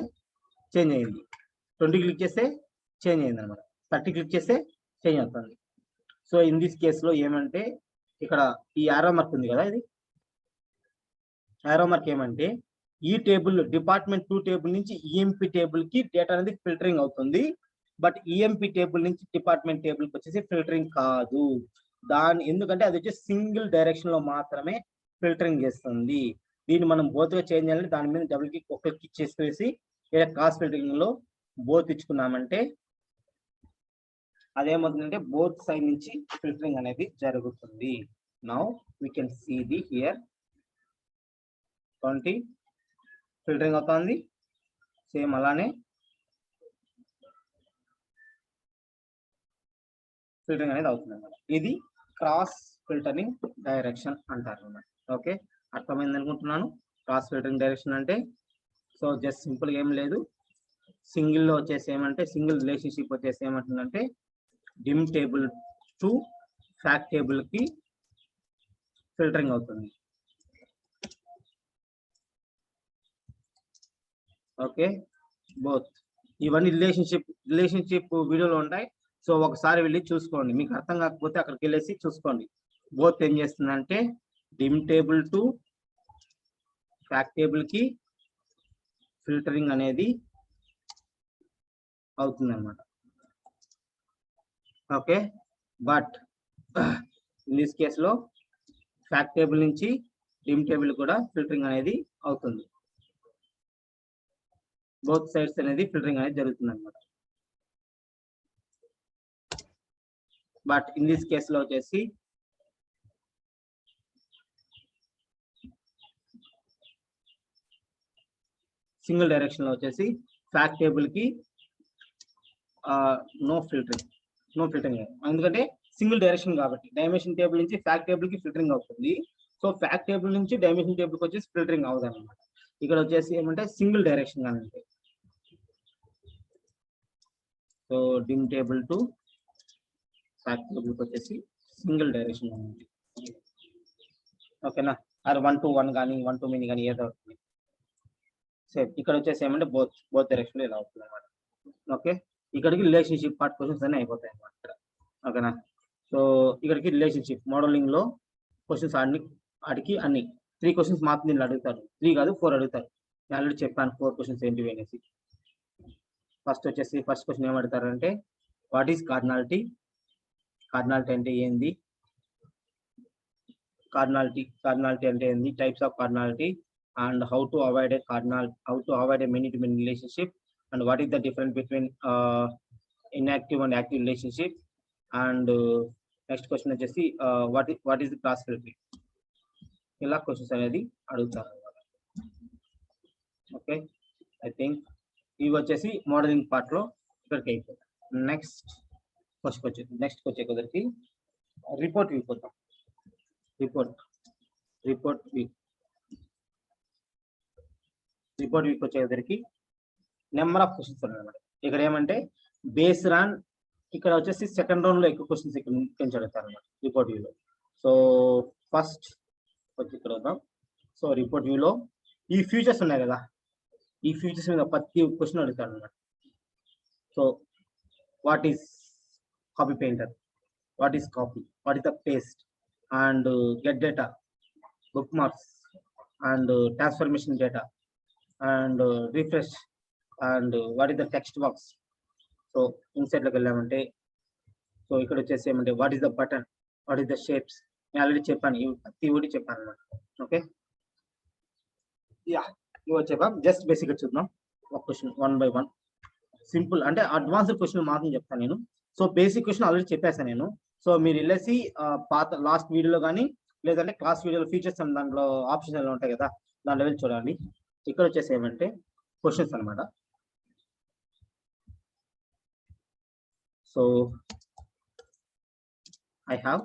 చేంజ్ అయింది, 20 క్లిక్ చేస్తే చేంజ్ అయింది అనమాట, 30 క్లిక్ చేస్తే చేంజ్ అవుతుంది. సో ఇన్ దిస్ కేసులో ఏమంటే ఇక్కడ ఈ యారో మార్క్ ఉంది కదా, ఇది యారో మార్క్ ఏమంటే ఈ టేబుల్ డిపార్ట్మెంట్ 2 టేబుల్ నుంచి ఈఎంపీ టేబుల్ కి డేటా అనేది ఫిల్టరింగ్ అవుతుంది. బట్ ఈఎంపీ టేబుల్ నుంచి డిపార్ట్మెంట్ టేబుల్ కి వచ్చేసి ఫిల్టరింగ్ కాదు. ఎందుకంటే అది వచ్చి సింగిల్ డైరెక్షన్ లో మాత్రమే ఫిల్టరింగ్ చేస్తుంది. దీన్ని మనం బోత్ గా చేంజ్ చేయాలంటే దాని మీద డబుల్ క్లిక్ ఒక క్లిక్ చేసేసి ఇలా క్రాస్ ఫిల్టరింగ్ లో బోత్ ఇచ్చుకున్నామంటే అదేమవుతుందంటే బోత్ సైడ్ నుంచి ఫిల్టరింగ్ అనేది జరుగుతుంది. Now we can see the here 20 filtering అవుతుంది, సేమ్ అలానే ఫిల్టరింగ్ అనేది అవుతుంది అన్నమాట. ఇది క్రాస్ ఫిల్టరింగ్ డైరెక్షన్ అంటారు అన్నమాట. ఓకే, అర్థమైంది అనుకుంటున్నాను. క్రాస్ ఫిల్టరింగ్ డైరెక్షన్ అంటే సో జస్ట్ సింపుల్ గా ఏం లేదు, సింగిల్ లో వచ్చేసి ఏమంటే సింగిల్ రిలేషన్షిప్ వచ్చేసి ఏమంటుందంటే dim table to fact table కి ఫిల్టరింగ్ అవుతుంది. ఓకే, బోత్ ఇవన్నీ రిలేషన్షిప్ వీడియోలో ఉంటాయి. సో ఒకసారి వెళ్ళి చూసుకోండి, మీకు అర్థం కాకపోతే అక్కడికి వెళ్ళేసి చూసుకోండి. బోత్ ఏం చేస్తుందంటే dim table to fact table కి ఫిల్టరింగ్ అనేది అవుతుంది అన్నమాట. ఓకే, బట్ ఇన్ దిస్ కేసులో ఫ్యాక్ట్ టేబుల్ నుంచి డిమ్ టేబుల్ కూడా ఫిల్టరింగ్ అనేది అవుతుంది. బోత్ సైడ్స్ అనేది ఫిల్టరింగ్ అనేది జరుగుతుంది అన్నమాట. బట్ ఇన్ దిస్ కేసులో వచ్చేసి సింగిల్ డైరెక్షన్ లో వచ్చేసి ఫ్యాక్ట్ టేబుల్ కి నో ఫిల్టరింగ్ ఎందుకంటే సింగిల్ డైరెక్షన్ కాబట్టి డైమెన్షన్ టేబుల్ నుంచి ఫ్యాక్ట్ టేబుల్ కి ఫిల్టరింగ్ అవుతుంది. సో ఫ్యాక్ట్ టేబుల్ నుంచి డైమెన్షన్ టేబుల్ కి వచ్చేసి ఫిల్టరింగ్ అవుతుంది అనమాట. ఇక్కడ వచ్చేసి ఏమంటే సింగిల్ డైరెక్షన్ గా అంటే so dim table to fact table కి వచ్చేసి సింగిల్ డైరెక్షన్ ఉంది. ఓకేనా, అది 1 to 1 కానీ 1 to many కానీ ఏదో అవుతుంది. సేమ్ ఇక్కడ వచ్చేసి ఏమంటే బోత్ డైరెక్షన్ లో ఇలా అవుతుంది అనమాట. ఓకే, ఇక్కడికి రిలేషన్షిప్ పార్ట్ క్వశ్చన్స్ అన్నీ అయిపోతాయి అనమాట ఇక్కడ. ఓకేనా, సో ఇక్కడికి రిలేషన్షిప్ మోడలింగ్ లో క్వశ్చన్స్ అడిగి అన్ని 3 క్వశ్చన్స్ మాత్రం దీనిలో అడుగుతారు, 3 కాదు 4 అడుగుతారు. నేను ఆల్రెడీ చెప్పాను 4 క్వశ్చన్స్ ఏంటివి అనేసి. ఫస్ట్ క్వశ్చన్ ఏం అడుగుతారంటే వాట్ ఈస్ కార్డినాలిటీ అంటే ఏంది, కార్డినాలిటీ అంటే ఏంది, types of cardinality and how to avoid a many to many relationship, and what is the difference between inactive and active relationship, and next question వచ్చేసి what is the class filtering. ఇలా క్వశ్చన్స్ అనేది అడుగుతారు. ఓకే, ఐ థింక్ ఇవి వచ్చేసి మోడలింగ్ పార్ట్ లో ఇక్కడికి అయిపోతాయి. నెక్స్ట్ వచ్చేసరికి రిపోర్ట్ వ్యూ పోతాం. రిపోర్ట్ వీక్ వచ్చేసరికి నెంబర్ ఆఫ్ క్వశ్చన్స్ ఉన్నాయి అన్నమాట. ఇక్కడ ఏమంటే బేస్ రాన్ ఇక్కడ వచ్చేసి సెకండ్ రౌండ్ లో ఎక్కువ క్వశ్చన్స్ ఇక్కడ అడుగుతారు అన్నమాట రిపోర్ట్ వ్యూలో. సో ఫస్ట్ వచ్చి ఇక్కడ వద్దాం. సో రిపోర్ట్ వ్యూలో ఈ ఫ్యూచర్స్ ఉన్నాయి కదా, ఈ ఫ్యూచర్స్ మీద ప్రతి క్వశ్చన్ అడుగుతారు అన్నమాట. So what is copy painter, what is copy, what is the paste, and get data, bookmarks, and transformation data, and refresh, and what is the text box. So inside loకి వెళ్ళామంటే సో ఇక్కడ వచ్చేసి ఏమంటే what is the button, what is the shapes, నేను ఆల్రెడీ చెప్పాను, ఇవి ప్రతి ఒక్కటి చెప్పాను అన్నమాట. ఓకే, యా ఇవి వచ్చేపా జస్ట్ బేసిక్గా చూద్దాం ఒక క్వశ్చన్ 1 by 1. సింపుల్ అంటే అడ్వాన్స్డ్ క్వశ్చన్ మాత్రం చెప్తాను నేను. సో బేసిక్ క్వశ్చన్ ఆల్రెడీ చెప్పేసాను నేను. సో మీరు వెళ్ళేసి పాత లాస్ట్ వీడియోలో కానీ లేదంటే క్లాస్ వీడియోలో ఫీచర్స్ అని దాంట్లో ఆప్షన్స్ ఎలా ఉంటాయి కదా, దాంట్లో వెళ్ళి చూడండి. ఇక్కడ వచ్చేసి ఏమంటే క్వశ్చన్స్ అనమాట. So I have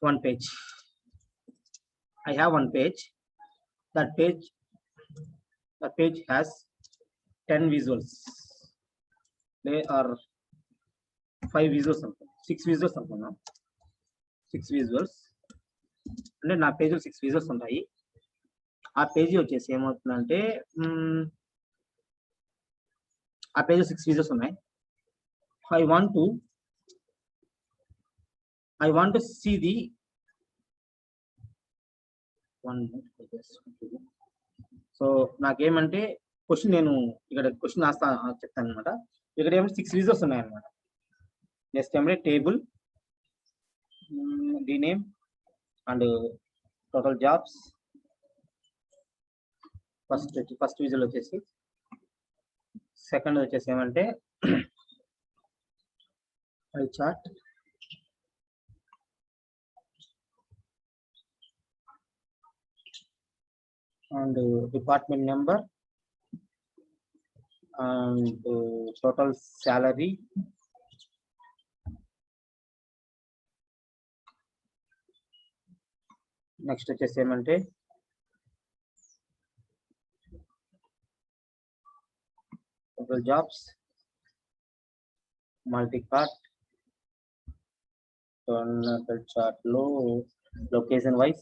one page. I have one page. That page, the page has 10 visuals. They are 5 visuals, something 6 visuals, something now 6 visuals. అంటే నా పేజ్ 6 visuals ఉంటాయి. ఆ పేజీ వచ్చేసి ఏమవుతుందంటే ఆ పేజ్ 6 visuals ఉన్నాయి. I want to see the one. So నాకేమంటే క్వశ్చన్ నేను ఇక్కడ క్వశ్చన్ చెప్తాను అనమాట. ఇక్కడ ఏమో 6 visuals ఉన్నాయన్నమాట. జస్ట్ ఏమంటే table, the name and total jobs. First visual వచ్చేసి, సెకండ్ వచ్చేసి ఏమంటే pie chart, and department number, and total salary, next వచ్చేసి ఏమంటే total jobs, multi-cart, total chart low, location wise,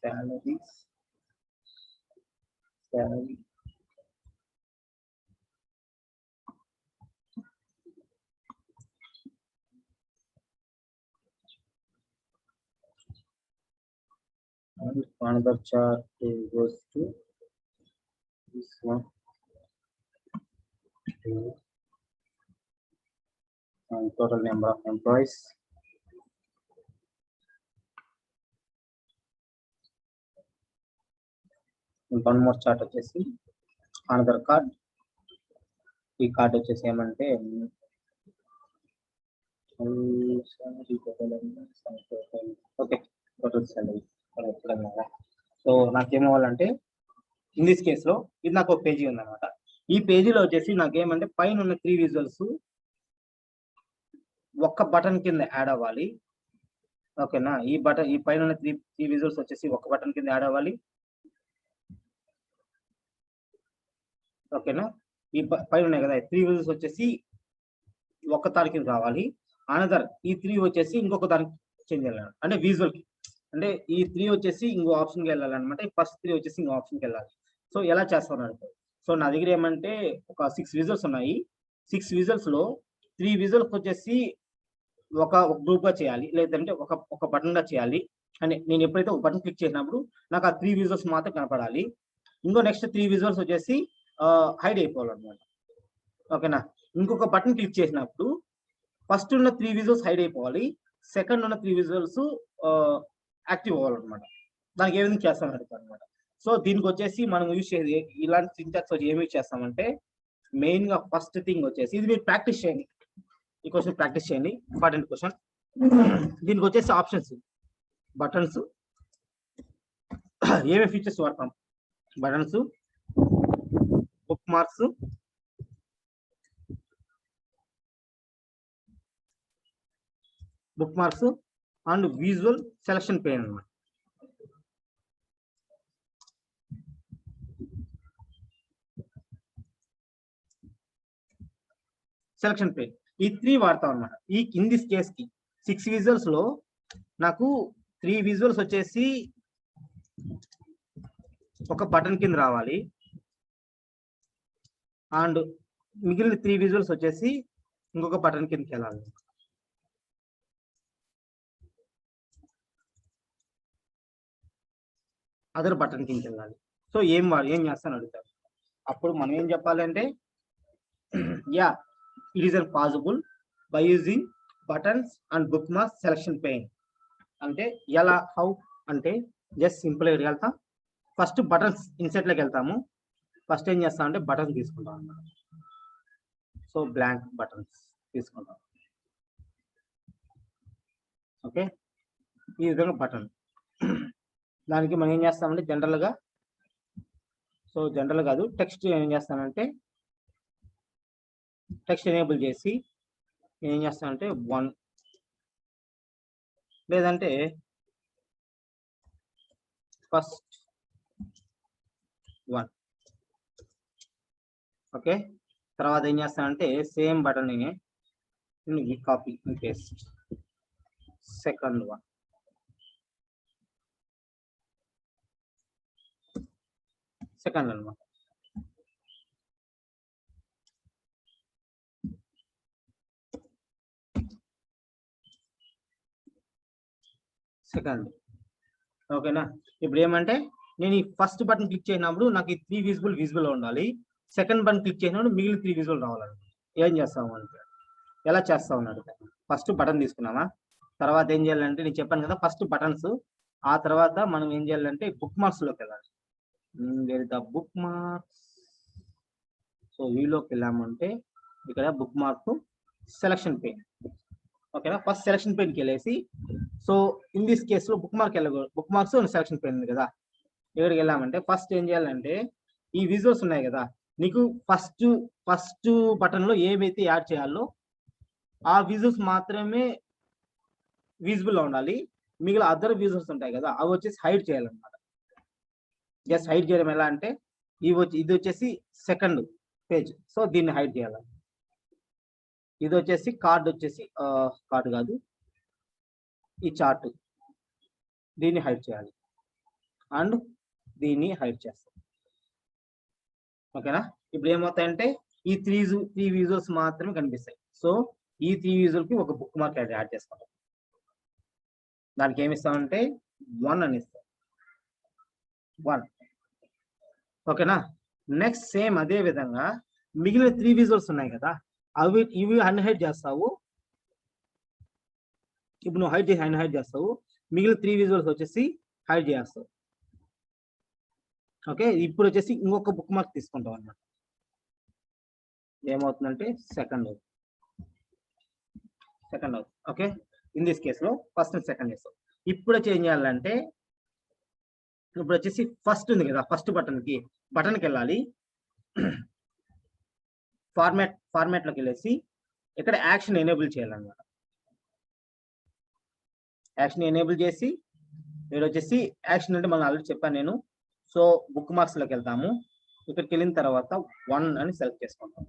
salaries, salary, and another chart goes to this one, and total number of employees, and one more chart వచ్చేసి another card. ఈ కార్డ్ వచ్చేసి ఏమంటే ఓకే టోటల్ సాలరీ. సో నాకేమవ్వాలంటే ఇన్ దిస్ కేసులో ఇది నాకు ఒక పేజీ ఉందన్నమాట. ఈ పేజీలో వచ్చేసి నాకేమంటే పైన ఉన్న 3 విజువల్స్ ఒక్క బటన్ కింద యాడ్ అవ్వాలి. ఓకేనా, ఈ పైన ఉన్న 3 విజువల్స్ వచ్చేసి ఒక బటన్ కింద యాడ్ అవ్వాలి. ఓకేనా, ఈ పైన ఉన్నాయి కదా 3 విజువల్స్ వచ్చేసి ఒక్క దాని కింద రావాలి. అనదర్ ఈ 3 వచ్చేసి ఇంకొక దానికి చేంజ్ చేయాలి. అంటే విజువల్ కి అంటే ఈ 3 వచ్చేసి ఇంకో ఆప్షన్కి వెళ్ళాలి అనమాట. ఈ ఫస్ట్ 3 వచ్చేసి ఇంకో ఆప్షన్కి వెళ్ళాలి. సో ఎలా చేస్తాను? సో నా దగ్గర ఏమంటే ఒక 6 విజువల్స్ ఉన్నాయి. 6 విజువల్స్ లో 3 విజువల్స్ వచ్చేసి ఒక గ్రూప్ గా చేయాలి, లేదంటే ఒక బటన్ గా చేయాలి. అంటే నేను ఎప్పుడైతే ఒక బటన్ క్లిక్ చేసినప్పుడు నాకు ఆ 3 విజువల్స్ మాత్రం కనపడాలి. ఇంకో నెక్స్ట్ 3 విజువల్స్ వచ్చేసి హైడ్ అయిపోవాలన్నమాట. ఓకేనా, ఇంకొక బటన్ క్లిక్ చేసినప్పుడు ఫస్ట్ ఉన్న 3 విజువల్స్ హైడ్ అయిపోవాలి, సెకండ్ ఉన్న 3 విజువల్స్ యాక్టివ్ అవ్వాలన్నమాట. దానికి ఏ విధంగా చేస్తామని అడుగుతాను అనమాట. సో దీనికి వచ్చేసి మనం యూజ్ చేసేది ఇలాంటి సింటాక్స్ వచ్చి ఏమి యూజ్ చేస్తామంటే మెయిన్ గా ఫస్ట్ థింగ్ వచ్చేసి ఇది మీరు ప్రాక్టీస్ చేయండి. ఈ క్వశ్చన్ ప్రాక్టీస్ చేయండి, ఇంపార్టెంట్ క్వశ్చన్. దీనికి వచ్చేసి ఆప్షన్స్, బటన్స్, ఏమేమి ఫీచర్స్ వాడతాం, buttons, bookmarks and visual selection pane అన్నమాట. సెలక్షన్ పేన్ ఈ 3 వాడతాం అన్నమాట. ఇన్ దిస్ కేస్ కి 6 విజువల్స్ లో నాకు 3 విజువల్స్ వచ్చేసి ఒక బటన్ కింద రావాలి, అండ్ మిగిలిన 3 విజువల్స్ వచ్చేసి ఇంకొక బటన్ కిందకి వెళ్ళాలి. అదర్ బటన్ కిందకి వెళ్ళాలి. సో ఏం చేస్తాను అడుగుతారు. అప్పుడు మనం ఏం చెప్పాలంటే yeah it is possible by using buttons and book marks selection pain. అంటే ఎలా హౌ అంటే జస్ట్ సింపుల్ గా వెళ్తాం. ఫస్ట్ బటన్స్ ఇన్సెట్ లోకి వెళ్తాము. ఫస్ట్ ఏం చేస్తాం అంటే బటన్స్ తీసుకుంటాం అన్నమాట. సో బ్లాంక్ బటన్స్ తీసుకుంటాం. ఓకే, ఈ విధంగా బటన్. దానికి మనం ఏం చేస్తామంటే జనరల్ గా, సో జనరల్ కాదు, టెక్స్ట్ ఏం చేస్తానంటే టెక్స్ట్ ఎనేబుల్ చేసి ఏం చేస్తానంటే 1 లేదంటే ఫస్ట్ 1. ఓకే, తర్వాత ఏం చేస్తానంటే same button copy paste second 1. Second అన్నమాట. సెకండ్. ఓకేనా, ఇప్పుడు ఏమంటే నేను ఈ ఫస్ట్ బటన్ క్లిక్ చేసినప్పుడు నాకు ఈ 3 విజిబుల్ ఉండాలి. సెకండ్ బటన్ క్లిక్ చేసినప్పుడు మిగిలిన 3 విజిబుల్ రావాలండి. ఏం చేస్తాము అంటే ఎలా చేస్తావు అన్నాడు. ఫస్ట్ బటన్ తీసుకున్నామా, తర్వాత ఏం చేయాలంటే నేను చెప్పాను కదా ఫస్ట్ బటన్స్, ఆ తర్వాత మనం ఏం చేయాలంటే బుక్ మార్క్స్ లోకి వెళ్ళాలి. Book marks. సో వీలోకి వెళ్ళామంటే ఇక్కడ బుక్ మార్క్ సెలక్షన్ పెయిన్. ఓకేనా, ఫస్ట్ సెలక్షన్ పెయిన్కి వెళ్ళేసి, సో ఇన్ దిస్ కేసులో బుక్ మార్క్స్ సెలక్షన్ పెయిన్ ఉంది కదా, ఎక్కడికి వెళ్ళామంటే ఫస్ట్ ఏం చేయాలంటే ఈ విజువల్స్ ఉన్నాయి కదా, నీకు ఫస్ట్ బటన్ లో ఏవైతే యాడ్ చేయాలో ఆ విజువల్స్ మాత్రమే విజిబుల్ ఉండాలి. మిగిలిన అదర్ విజువల్స్ ఉంటాయి కదా అవి వచ్చేసి హైడ్ చేయాలన్నమాట. జస్ట్ హైడ్ చేయడం ఎలా అంటే ఇది వచ్చేసి సెకండ్ పేజ్, సో దీన్ని హైడ్ చేయాలి. ఇది వచ్చేసి కార్డ్ కాదు, ఈ చార్ట్, దీన్ని హైడ్ చేయాలి అండ్ దీన్ని హైడ్ చేస్తాం. ఓకేనా, ఇప్పుడు ఏమవుతాయంటే ఈ 3 విజువల్స్ మాత్రమే కనిపిస్తాయి. సో ఈ 3 విజువల్ కి ఒక బుక్ మార్క్ యాడ్ చేసుకుంటాం. దానికి ఏమి ఇస్తామంటే 1 అని ఇస్తాం. 1. ఓకేనా, నెక్స్ట్ సేమ్ అదే విధంగా మిగిలిన 3 విజువల్స్ ఉన్నాయి కదా ఇవి అన్హైడ్ చేస్తావు. ఇప్పుడు నువ్వు అన్హైడ్ చేస్తావు, మిగిలిన 3 విజువల్స్ వచ్చేసి హైడ్ చేస్తావు. ఓకే, ఇప్పుడు వచ్చేసి ఇంకొక బుక్ మార్క్ తీసుకుంటాం అన్నమాట. ఏమవుతుందంటే సెకండ్. ఓకే, ఇన్ దిస్ కేసులో ఫస్ట్ అండ్ సెకండ్ చేస్తాం. ఇప్పుడు చేంజ్ చేయాలంటే ఇప్పుడు వచ్చేసి ఫస్ట్ ఉంది కదా, ఫస్ట్ బటన్కి వెళ్ళాలి. ఫార్మాట్లోకి వెళ్ళేసి ఇక్కడ యాక్షన్ ఎనేబుల్ చేయాలన్నమాట. యాక్షన్ ఎనేబుల్ చేసి ఇక్కడ వచ్చేసి యాక్షన్ అంటే మనం ఆల్రెడీ చెప్పాను నేను. సో బుక్ మార్క్స్ లోకి వెళ్తాము. ఇక్కడికి వెళ్ళిన తర్వాత 1 అని సెలెక్ట్ చేసుకుంటాం.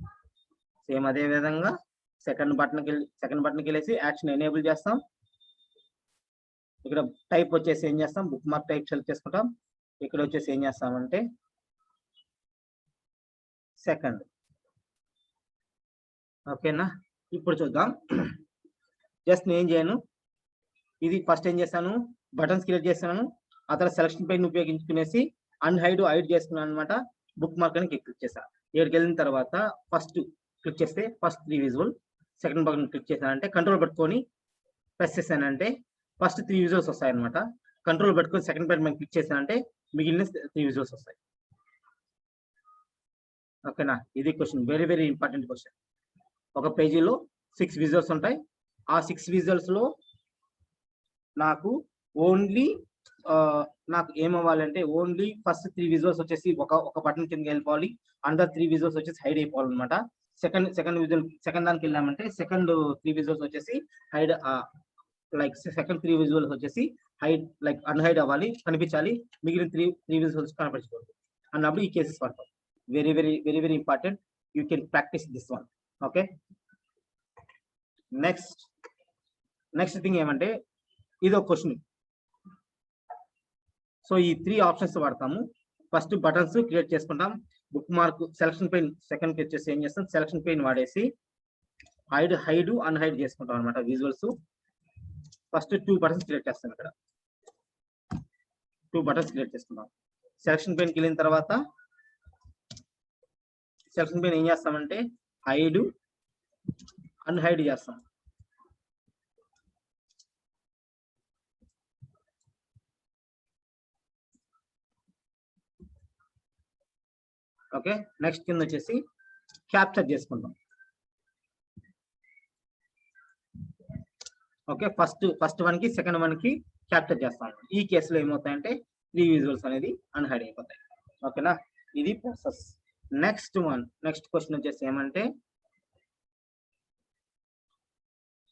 సేమ్ అదే విధంగా సెకండ్ బటన్కి వెళ్ళేసి యాక్షన్ ఎనేబుల్ చేస్తాం. ఇక్కడ టైప్ వచ్చేసి ఏం చేస్తాం, బుక్ మార్క్ టైప్ సెలెక్ట్ చేసుకుంటాం. ఇక్కడ వచ్చేసి ఏం చేస్తామంటే సెకండ్. ఓకేనా, ఇప్పుడు చూద్దాం. జస్ట్ నేను ఏం చేయను, ఇది ఫస్ట్ ఏం చేస్తాను, బటన్స్ క్రియేట్ చేస్తాను. ఆ తర్వాత సెలక్షన్ పెయిన్ ఉపయోగించుకునేసి హైడ్ చేసుకున్నాను అనమాట. బుక్ మార్క్ అని క్లిక్ చేస్తాను. ఇక్కడికి వెళ్ళిన తర్వాత ఫస్ట్ క్లిక్ చేస్తే first 3 visual, second button click చేశానంటే కంట్రోల్ పట్టుకొని ప్రెస్ చేశానంటే ఫస్ట్ 3 విజువల్స్ వస్తాయి అనమాట. కంట్రోల్ పట్టుకొని సెకండ్ బటన్ క్లిక్ చేశానంటే మిగిలిన 3 విజువల్స్ వస్తాయి. ఓకేనా, ఇది question, very very important question. ఒక పేజీలో 6 విజువల్స్ ఉంటాయి. ఆ 6 విజువల్స్ లో నాకు ఏమవ్వాలంటే ఓన్లీ ఫస్ట్ 3 విజువల్స్ వచ్చేసి ఒక బటన్ కింద వెళ్ళిపోవాలి. అండర్ 3 విజువల్స్ వచ్చేసి హైడ్ అయిపోవాలన్నమాట. సెకండ్ దానికి వెళ్ళామంటే సెకండ్ 3 విజువల్స్ వచ్చేసి హైడ్, సెకండ్ 3 విజువల్స్ వచ్చేసి హైడ్ అన్హైడ్ అవ్వాలి, కనిపించాలి. మిగిలిన 3 విజువల్స్ కనిపించకూడదు అన్నప్పుడు ఈ కేసెస్ పడతాం. Very very very very important. You can practice this one. Okay, next thing ఏమంటే ఇది ఒక క్వశ్చన్. సో ఈ 3 ఆప్షన్స్ వాడతాము. ఫస్ట్ బటన్స్ క్రియేట్ చేసుకుంటాం, book mark selection pain second వచ్చేసి ఏం చేస్తాం, సెలక్షన్ పెయిన్ వాడేసి హైడ్ అన్హైడ్ చేసుకుంటాం అనమాట విజువల్స్. ఫస్ట్ 2 బటన్స్ క్రియేట్ చేస్తాం. ఇక్కడ 2 బటన్స్ క్రియేట్ చేసుకుంటాం. సెలక్షన్ పెయిన్కి వెళ్ళిన తర్వాత సెలక్షన్ పెయిన్ ఏం చేస్తామంటే హైడ్ అన్హైడ్ చేస్తాం. ఓకే, నెక్స్ట్ కింద వచ్చేసి క్యాప్చర్ చేసుకుంటాం. ఓకే, ఫస్ట్ వన్ కి సెకండ్ వన్ కి క్యాప్చర్ చేస్తాం. ఈ కేసులో ఏమవుతాయంటే 3 విజువల్స్ అనేది అన్హైడ్ అయిపోతాయి. ఓకేనా, ఇది ప్రాసెస్. నెక్స్ట్ క్వశ్చన్ వచ్చేసి ఏమంటే,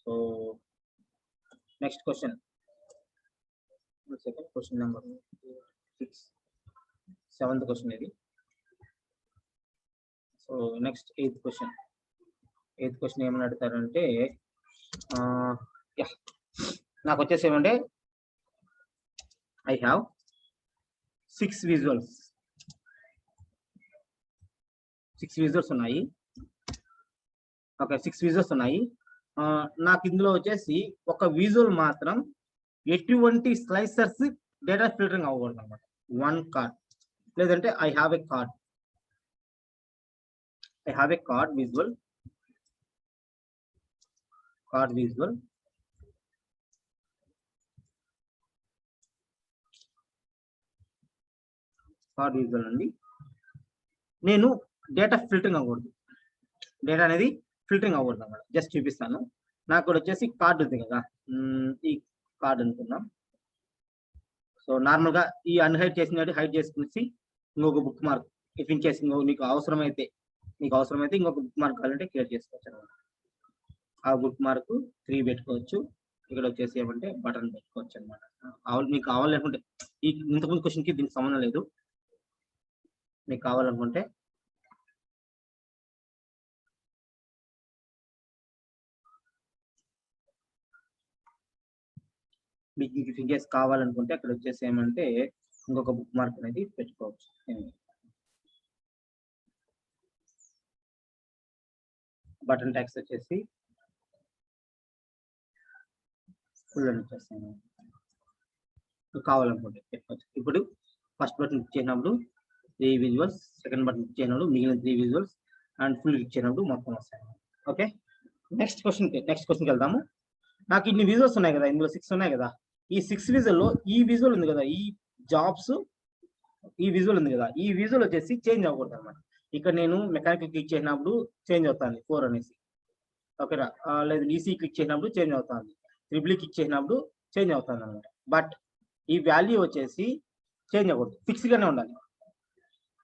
so next question question number 6, 7th question ఇది. సో నెక్స్ట్ 8th క్వశ్చన్ ఏమని అడుగుతారంటే, నాకు వచ్చేసి ఏమంటే ఐ హ్యావ్ 6 విజువల్స్ ఉన్నాయి. ఓకే, 6 విజువల్స్ ఉన్నాయి. నాకు ఇందులో వచ్చేసి ఒక విజువల్ మాత్రం ఎటువంటి స్లైసర్స్ డేటా ఫిల్టరింగ్ అవ్వకూడదు అనమాట. 1 కార్డ్, లేదంటే I have a card visual అండి. నేను డేటా ఫిల్టరింగ్ అవ్వకూడదు, డేటా అనేది ఫిల్టరింగ్ అవ్వకూడదు అన్నమాట. జస్ట్ చూపిస్తాను. నాకు కూడా వచ్చేసి కార్డు ఉంది కదా, ఈ కార్డ్ అనుకుందాం. సో నార్మల్ గా ఈ అన్హైడ్ చేసినట్టు హైడ్ చేసుకుని ఇంకొక book mark, if in case మీకు అవసరమైతే ఇంకొక బుక్ మార్క్ కావాలంటే క్రియేట్ చేసుకోవచ్చు అనమాట. ఆ బుక్ మార్క్ 3 పెట్టుకోవచ్చు. ఇక్కడ వచ్చేసి ఏమంటే బటన్ పెట్టుకోవచ్చు అనమాట. మీకు కావాలనుకుంటే, ఈ ఇంతకుముందు క్వశ్చన్ కి దీనికి సంబంధం లేదు. మీకు కావాలనుకుంటే మీకు ఇన్ కేస్ కావాలనుకుంటే అక్కడ వచ్చేసి ఏమంటే ఇంకొక బుక్ మార్క్ అనేది పెట్టుకోవచ్చు. బటన్ ట్యాక్స్ వచ్చేసి ఫుల్ అని వచ్చేస్తాను. కావాలనుకుంటే పెట్టుకోవచ్చు. ఇప్పుడు ఫస్ట్ బటన్ క్లిక్ చేసినప్పుడు 3 విజువల్స్, సెకండ్ బటన్ క్లిక్ చేసినప్పుడు మిగిలిన 3 విజువల్స్, అండ్ ఫుల్ క్లిక్ చేసినప్పుడు మొత్తం వస్తాయి. ఓకే, నెక్స్ట్ క్వశ్చన్కి వెళ్దాము. నాకు ఇన్ని విజువల్స్ ఉన్నాయి కదా, ఇందులో 6 ఉన్నాయి కదా. ఈ 6 విజువల్లో ఈ విజువల్ ఉంది కదా, ఈ జాబ్స్, ఈ విజువల్ ఉంది కదా, ఈ విజువల్ వచ్చేసి చేంజ్ అవ్వకూడదు అనమాట. ఇక్కడ నేను మెకానికల్ క్లిక్ చేసినప్పుడు చేంజ్ అవుతుంది 4 అనేసి. ఓకేనా, లేదు ఈసీ క్లిక్ చేసినప్పుడు చేంజ్ అవుతుంది, ట్రిపుల్ క్లిక్ చేసినప్పుడు చేంజ్ అవుతుంది అనమాట. బట్ ఈ వాల్యూ వచ్చేసి చేంజ్ అవ్వకూడదు, ఫిక్స్ గానే ఉండాలి.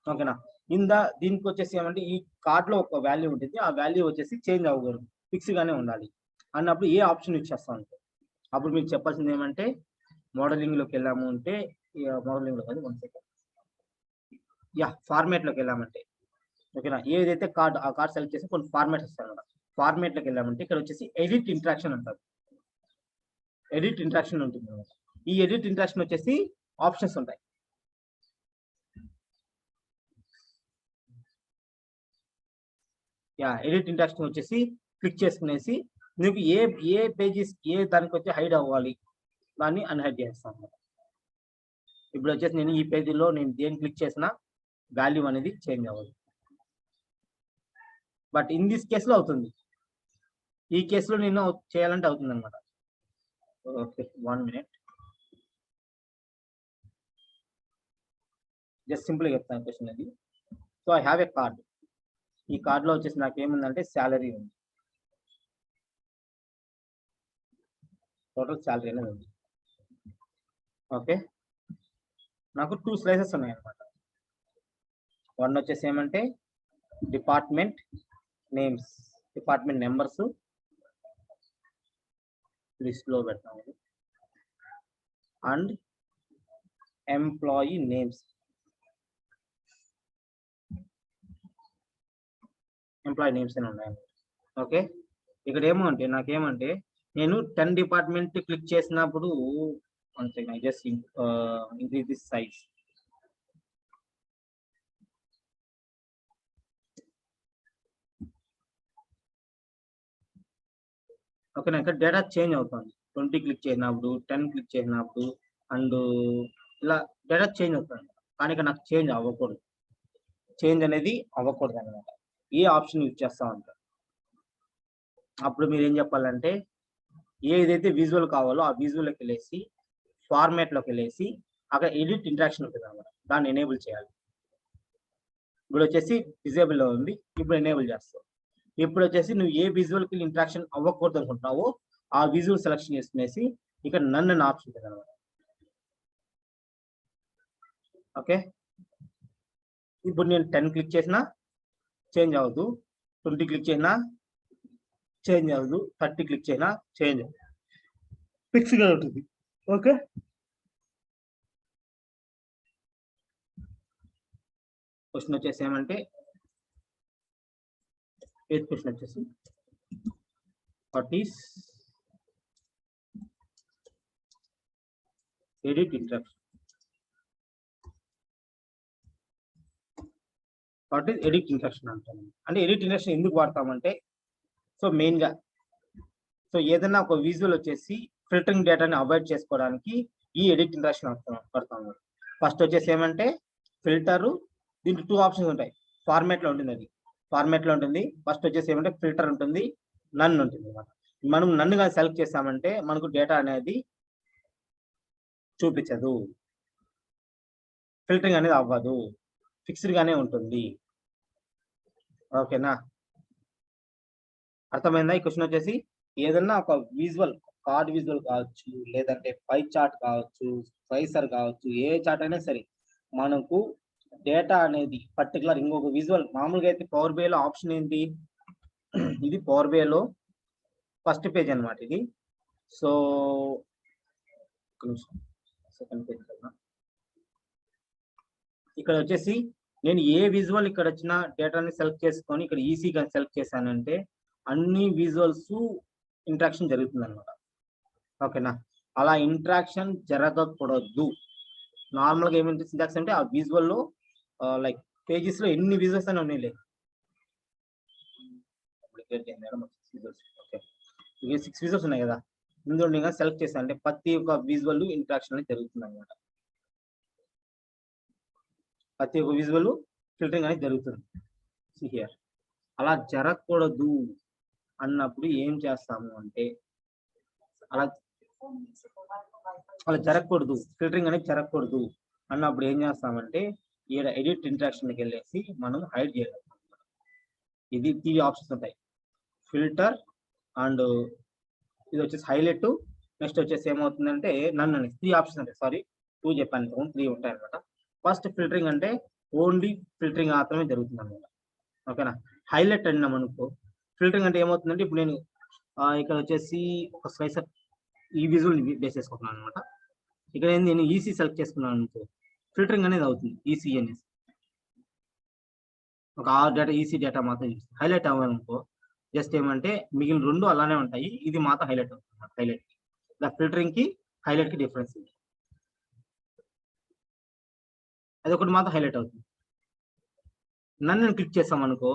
ఓకేనా, దీనికి వచ్చేసి ఏమంటే ఈ కార్డ్ లో ఒక వాల్యూ ఉంటుంది, ఆ వాల్యూ వచ్చేసి చేంజ్ అవ్వకూడదు, ఫిక్స్ గానే ఉండాలి అన్నప్పుడు ఏ ఆప్షన్ యూజ్ చేస్తా ఉంటాం. అప్పుడు మీకు చెప్పాల్సింది ఏమంటే మోడలింగ్ లోకి వెళ్ళాము అంటే, మోడలింగ్ లో కాదు, 1 సెకండ్, ఫార్మేట్ లోకి వెళ్ళామంటే, ఓకేనా, ఏదైతే కార్డ్, ఆ కార్డ్ సెలెక్ట్ చేసి కొన్ని ఫార్మాట్ ఇస్తాను కదా. ఫార్మేట్ లోకి వెళ్ళామంటే ఇక్కడ వచ్చేసి ఎడిట్ ఇంట్రాక్షన్ అంటారు. ఎడిట్ ఇంట్రాక్షన్ ఉంటుంది అనమాట. ఈ ఎడిట్ ఇంట్రాక్షన్ వచ్చేసి ఆప్షన్స్ ఉంటాయి. ఎడిట్ ఇంట్రాక్షన్ వచ్చేసి క్లిక్ చేసుకునేసి మీకు ఏ పేజెస్ ఏ దానికి వచ్చి హైడ్ అవ్వాలి దాన్ని అన్హైడ్ చేస్తాను అనమాట. ఇప్పుడు వచ్చేసి నేను ఈ పేజీలో నేను దేని క్లిక్ చేసినా వాల్యూ అనేది చేంజ్ అవ్వదు. బట్ ఇన్ దిస్ కేసులో అవుతుంది. ఈ కేసులో నేను చేయాలంటే అవుతుంది అనమాట. Okay, 1 minute. జస్ట్ సింపుల్ గా చెప్తాను క్వశ్చన్ అది. So I have a card. ఈ కార్డ్ లో వచ్చేసి నాకు ఏముందంటే శాలరీ ఉంది, టోటల్ శాలరీ అనేది ఉంది. ఓకే, నాకు 2 స్లైసెస్ ఉన్నాయి అనమాట. 1 వచ్చేసి ఏమంటే department names, department numbers, list లో పెడతాము, అండ్ ఎంప్లాయీ నేమ్స్, అని ఉన్నాయి. ఓకే, ఇక్కడ ఏమంటే నాకేమంటే నేను 10 డిపార్ట్మెంట్ క్లిక్ చేసినప్పుడు జస్ట్ ఇంక్రీజ్ దిస్ సైజ్. ఓకేనా. ఇక్కడ డేటా చేంజ్ అవుతుంది. 20 క్లిక్ చేసినప్పుడు, 10 క్లిక్ చేసినప్పుడు అండ్ ఇలా డేటా చేంజ్ అవుతుంది. కానీ ఇక్కడ నాకు చేంజ్ అవ్వకూడదు. చేంజ్ అనేది అవ్వకూడదు అనమాట. ఏ ఆప్షన్ యూజ్ చేస్తా ఉంటారు. అప్పుడు మీరు ఏం చెప్పాలంటే ఏదైతే విజువల్ కావాలో ఆ విజువల్లోకి వెళ్ళేసి ఫార్మాట్లోకి వెళ్ళేసి అక్కడ ఎడిట్ ఇంటరాక్షన్ ఉంటుంది అనమాట. దాన్ని ఎనేబుల్ చేయాలి. ఇప్పుడు వచ్చేసి డిజేబుల్లో ఉంది. ఇప్పుడు ఎనేబుల్ చేస్తావు. ఇప్పుడు వచ్చేసి నువ్వు ఏ విజువల్కి ఇంటరాక్షన్ అవ్వకూడదు అనుకుంటున్నావో ఆ విజువల్ సెలెక్షన్ చేసుకునేసి ఇక్కడ నన్ను అనే ఆప్షన్ ఉంటుంది అనమాట. ఓకే. ఇప్పుడు నేను 10 క్లిక్ చేసినా చేంజ్ అవ్వదు, 20 క్లిక్ చేసినా చేంజ్ అవ్వదు, 30 క్లిక్ చేసినా చేంజ్ అవ్వదు, ఫిక్స్గా ఉంటుంది. ఓకే. క్వశ్చన్ వచ్చేసి ఏమంటే 8th క్వశ్చన్ వచ్చేసి what is edit interaction. What is edit interaction అంటాను. అంటే ఎడిట్ ఇంటరాక్షన్ ఎందుకు వాడతామంటే సో మెయిన్గా ఏదైనా ఒక విజువల్ వచ్చేసి ఫిల్టరింగ్ డేటాని అవాయిడ్ చేసుకోవడానికి ఈ ఎడిట్ ఇంటరాక్షన్ పడతాము. ఫస్ట్ వచ్చేసి ఏమంటే ఫిల్టరు, దీంట్లో 2 ఆప్షన్స్ ఉంటాయి. ఫార్మాట్లో ఉంటుంది, అది ఫార్మాట్లో ఉంటుంది. ఫస్ట్ వచ్చేసి ఏమంటే ఫిల్టర్ ఉంటుంది, నన్ ఉంటుంది అనమాట. మనం నన్ను కానీ సెలెక్ట్ చేస్తామంటే మనకు డేటా అనేది చూపించదు, ఫిల్టరింగ్ అనేది అవ్వదు, ఫిక్స్డ్ గానే ఉంటుంది. ఓకేనా, అర్థమైందా? ఈ క్వశ్చన్ వచ్చేసి ఏదన్నా ఒక విజువల్, కార్డ్ విజువల్ కావచ్చు, లేదంటే పై చార్ట్ కావచ్చు, స్లైసర్ కావచ్చు, ఏ చార్ట్ అయినా సరే మనకు డేటా అనేది పర్టికులర్ ఇంకొక విజువల్. మామూలుగా అయితే పవర్ బిఐలో ఆప్షన్ ఏంటి, ఇది పవర్ బిఐలో ఫస్ట్ పేజ్ అనమాట ఇది. సో సెకండ్ పేజ్ కదా. ఇక్కడ వచ్చేసి నేను ఏ విజువల్ ఇక్కడ వచ్చిన డేటాని సెలెక్ట్ చేసుకొని ఇక్కడ ఈసీ కానీ సెలెక్ట్ చేశానంటే అన్ని విజువల్స్ ఇంటరాక్షన్ జరుగుతుంది అనమాట. ఓకేనా, అలా ఇంటరాక్షన్ జరగకూడదు. నార్మల్గా ఏమంటే సింటాక్స్ అంటే ఆ విజువల్లో లైక్ పేజెస్ లో ఎన్ని విజువల్స్ అని ఉన్నాయి లేదు, 6 విజువల్స్ ఉన్నాయి కదా, ఇందులో నేను సెలెక్ట్ చేశాను అంటే ప్రతి ఒక్క విజువల్ ఇంటరాక్షన్ అనేది జరుగుతుంది అనమాట. ప్రతి ఒక్క విజువల్ ఫిల్టరింగ్ అనేది జరుగుతుంది. హియర్ అలా జరగకూడదు అన్నప్పుడు ఏం చేస్తాము అంటే అలా జరగకూడదు, ఫిల్టరింగ్ అనేది జరగకూడదు అన్నప్పుడు ఏం చేస్తామంటే ఈడ ఎడిట్ ఇంటరాక్షన్కి వెళ్ళేసి మనం హైడ్ చేయగలుగుతాం. ఇది 3 ఆప్షన్స్ ఉంటాయి, ఫిల్టర్ అండ్ ఇది వచ్చేసి హైలైట్, నెక్స్ట్ వచ్చేసి ఏమవుతుందంటే నన్ను అని 3 ఆప్షన్స్ ఉంటాయి. సారీ 2 చెప్పాను, 3 ఉంటాయి అనమాట. ఫస్ట్ ఫిల్టరింగ్ అంటే ఓన్లీ ఫిల్టరింగ్ మాత్రమే జరుగుతుంది అనమాట. ఓకేనా, హైలైట్ అన్నాం అనుకో, ఫిల్టరింగ్ అంటే ఏమవుతుందంటే ఇప్పుడు నేను ఇక్కడ వచ్చేసి ఒక స్లైసర్ ఈ విజువల్ బేస్ చేసుకుంటున్నాను అనమాట. ఇక్కడ నేను ఈసీ సెలెక్ట్ చేసుకున్నాను అనుకో, ఫిల్టరింగ్ అనేది అవుతుంది. ఈసీ అనేసి ఒక ఆ డేటా ఈసీ డేటా మాత్రం హైలైట్ అవ్వాలనుకో జస్ట్ ఏమంటే మిగిలిన 2 అలానే ఉంటాయి, ఇది మాత్రం హైలైట్ అవుతుంది. హైలైట్ ఇలా ఫిల్టరింగ్ కి హైలైట్ కి డిఫరెన్స్ ఉంది, అది ఒకటి మాత్రం హైలైట్ అవుతుంది. నన్ను క్లిక్ చేస్తాం అనుకో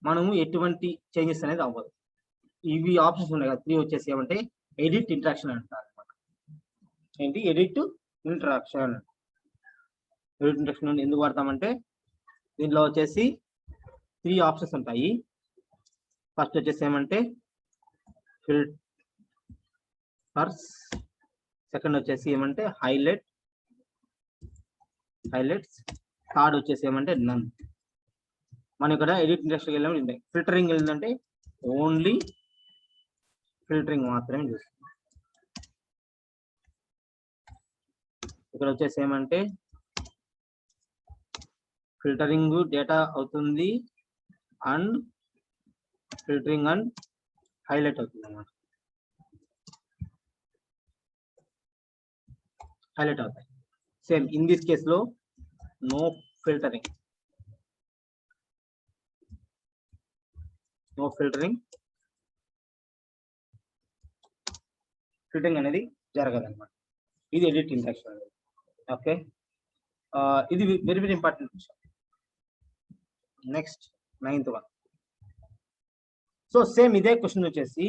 మనము ఎటువంటి చేంజెస్ అనేది అవ్వదు. ఇవి ఆప్షన్స్ ఉన్నాయి కదా 3 వచ్చేసి ఏమంటే ఎడిట్ ఇంటరాక్షన్ అంటారు అనమాట. ఏంటి ఎడిట్ ఇంటరాక్షన్. ఎడిట్ ఇంటరాక్షన్ ఎందుకు వాడతామంటే దీనిలో వచ్చేసి 3 ఆప్షన్స్ ఉంటాయి. ఫస్ట్ వచ్చేసి ఏమంటే ఫిల్టర్స్, సెకండ్ వచ్చేసి ఏమంటే హైలైట్స్, థర్డ్ వచ్చేసి ఏమంటే నన్. మనం ఇక్కడ ఎడిట్ ఇంటరాక్షన్ వెళ్ళాము, ఫిల్టరింగ్ వెళ్ళిందంటే ఓన్లీ ఫిల్టరింగ్ మాత్రమే చూస్తుంది. ఇక్కడ వచ్చేసి ఏమంటే ఫిల్టరింగ్ డేటా అవుతుంది అండ్ ఫిల్టరింగ్ అండ్ హైలైట్ అవుతుంది అన్నమాట. హైలైట్ అవుతాయి సేమ్. ఇన్ దిస్ కేస్ లో నో ఫిల్టరింగ్, ఫిల్టరింగ్ అనేది జరగదు అనమాట. ఇది ఎడిట్ ఇంటరాక్షన్ అనేది. ఓకే, ఇది వెరీ వెరీ ఇంపార్టెంట్ విషయం. Next 9th one. So same ఇదే క్వశ్చన్ వచ్చేసి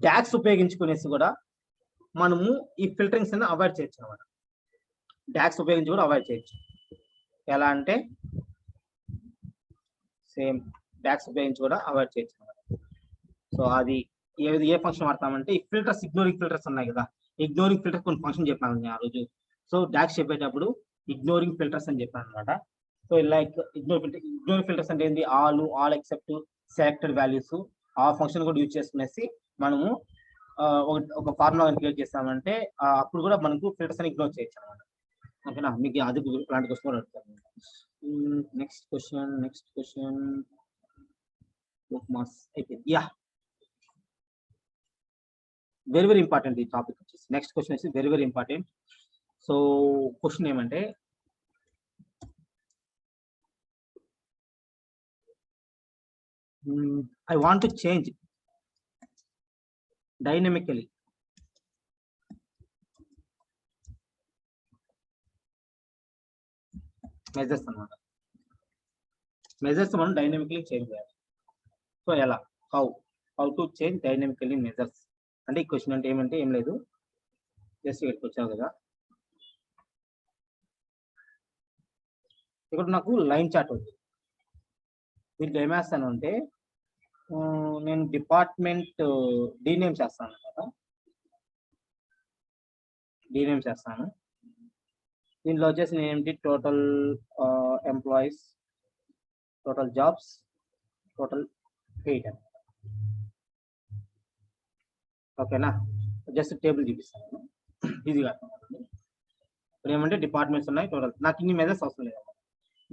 డాక్స్ ఉపయోగించుకునేసి కూడా మనము ఈ ఫిల్టరింగ్స్ అనేది అవాయిడ్ చేయొచ్చు అనమాట. డాక్స్ ఉపయోగించి కూడా అవాయిడ్ చేయొచ్చు. ఎలా అంటే సేమ్ డాక్స్ ఉపయోగించి కూడా అవాయిడ్ చేయొచ్చు అనమాట. సో అది ఏ ఫంక్షన్ వాడతామంటే ఈ ఫిల్టర్స్, ఇగ్నోరింగ్ ఫిల్టర్స్ ఉన్నాయి కదా, ఇగ్నోరింగ్ ఫిల్టర్ కొన్ని ఫంక్షన్ చెప్పాను నేను ఆ రోజు. సో డాక్స్ చెప్పేటప్పుడు ఇగ్నోరింగ్ ఫిల్టర్స్ అని చెప్పాను అనమాట. సో లైక్ ఇగ్నోరింగ్ ఫిల్టర్స్ అంటే ఏంటి, ఆల్ ఎక్సెప్ట్ సెలెక్టెడ్ వాల్యూస్ ఆ ఫంక్షన్ కూడా యూజ్ చేసుకునేసి మనము ఒక ఫార్ములా క్రియేట్ చేస్తామంటే అప్పుడు కూడా మనకు ఫిల్టర్స్ అని ఇగ్నోర్ చేయొచ్చు అనమాట. ఓకేనా, మీకు అది ఇలాంటి క్వశ్చన్ కూడా అడుగుతాను. నెక్స్ట్ క్వశ్చన్ బుక్ మార్క్స్ అయిపోయింది. యా, వెరీ ఇంపార్టెంట్ ఈ టాపిక్ వచ్చేసి. నెక్స్ట్ క్వశ్చన్ వచ్చి వెరీ ఇంపార్టెంట్. సో క్వశ్చన్ ఏమంటే I want to change dynamically measures అన్నమాట. మెజర్స్ మనం డైనమికలీ చేంజ్ చేయాలి. సో ఎలా, how to change dynamically measures అంటే ఈ క్వశ్చన్ అంటే ఏమంటే ఏం లేదు, జస్ట్ ఇక్కడికి వచ్చావు కదా, ఇక్కడ నాకు లైన్ చార్ట్ ఉంది. దీంట్లో ఏమేస్తాను అంటే నేను డిపార్ట్మెంట్ డీనేమ్ చేస్తాను కదా, డీనేమ్ చేస్తాను. దీంట్లో వచ్చేసి నేను ఏంటి, total employees, total jobs, total paid. ఓకేనా, జస్ట్ టేబుల్ చూపిస్తాను ఈజీగా అర్థమవుతుంది. ఇప్పుడు ఏమంటే డిపార్ట్మెంట్స్ ఉన్నాయి, టోటల్ నాకు ఇన్ని మెజర్స్ అవసరం లేదు.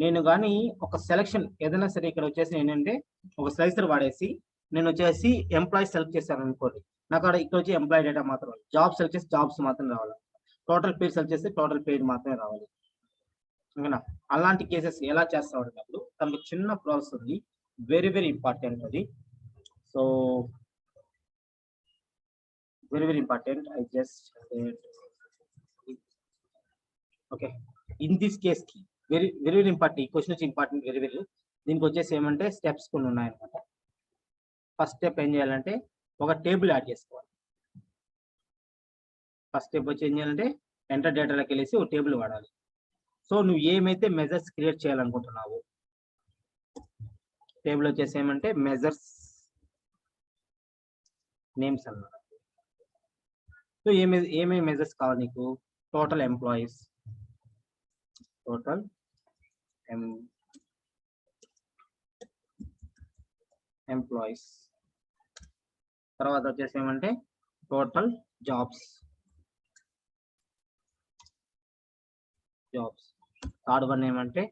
నేను కానీ ఒక సెలక్షన్ ఏదైనా సరే ఇక్కడ వచ్చేసి ఏంటంటే ఒక స్లైసర్ వాడేసి నేను వచ్చేసి ఎంప్లాయీ సెలెక్ట్ చేశాను అనుకోండి, నాకు అక్కడ ఇక్కడ వచ్చి ఎంప్లాయీ డేటా మాత్రం, జాబ్ సెలెక్ట్ చేసి జాబ్స్ మాత్రం రావాలి, టోటల్ పెయిడ్ సెలెక్ట్ చేస్తే టోటల్ పెయిడ్ మాత్రమే రావాలి. ఓకేనా, అలాంటి కేసెస్ ఎలా చేస్తాం అన్నప్పుడు తనకు చిన్న ప్రాసెస్ ఉంది, వెరీ ఇంపార్టెంట్ అది. So very important. I just okay, in this case కి వెరీ ఇంపార్టెంట్. ఈ క్వశ్చన్ వచ్చి ఇంపార్టెంట్ వెరీ. దీనికి వచ్చేసి ఏమంటే స్టెప్స్ కొన్ని ఉన్నాయన్నమాట. ఫస్ట్ స్టెప్ ఏం చేయాలంటే ఒక టేబుల్ యాడ్ చేసుకోవాలి. ఫస్ట్ స్టెప్ వచ్చి ఏం చేయాలంటే ఎంటర్ డేటాలోకి వెళ్ళేసి ఒక టేబుల్ వాడాలి. సో నువ్వు ఏమైతే మెజర్స్ క్రియేట్ చేయాలనుకుంటున్నావు, టేబుల్ వచ్చేసి ఏమంటే మెజర్స్ నేమ్స్ అన్నమాట. సో ఏమేమి మెజర్స్ కావాలి నీకు, టోటల్ ఎంప్లాయీస్, టోటల్ ఎంప్లాయీస్, తర్వాత వచ్చేసి ఏమంటే టోటల్ జాబ్స్, థర్డ్ వన్ ఏమంటే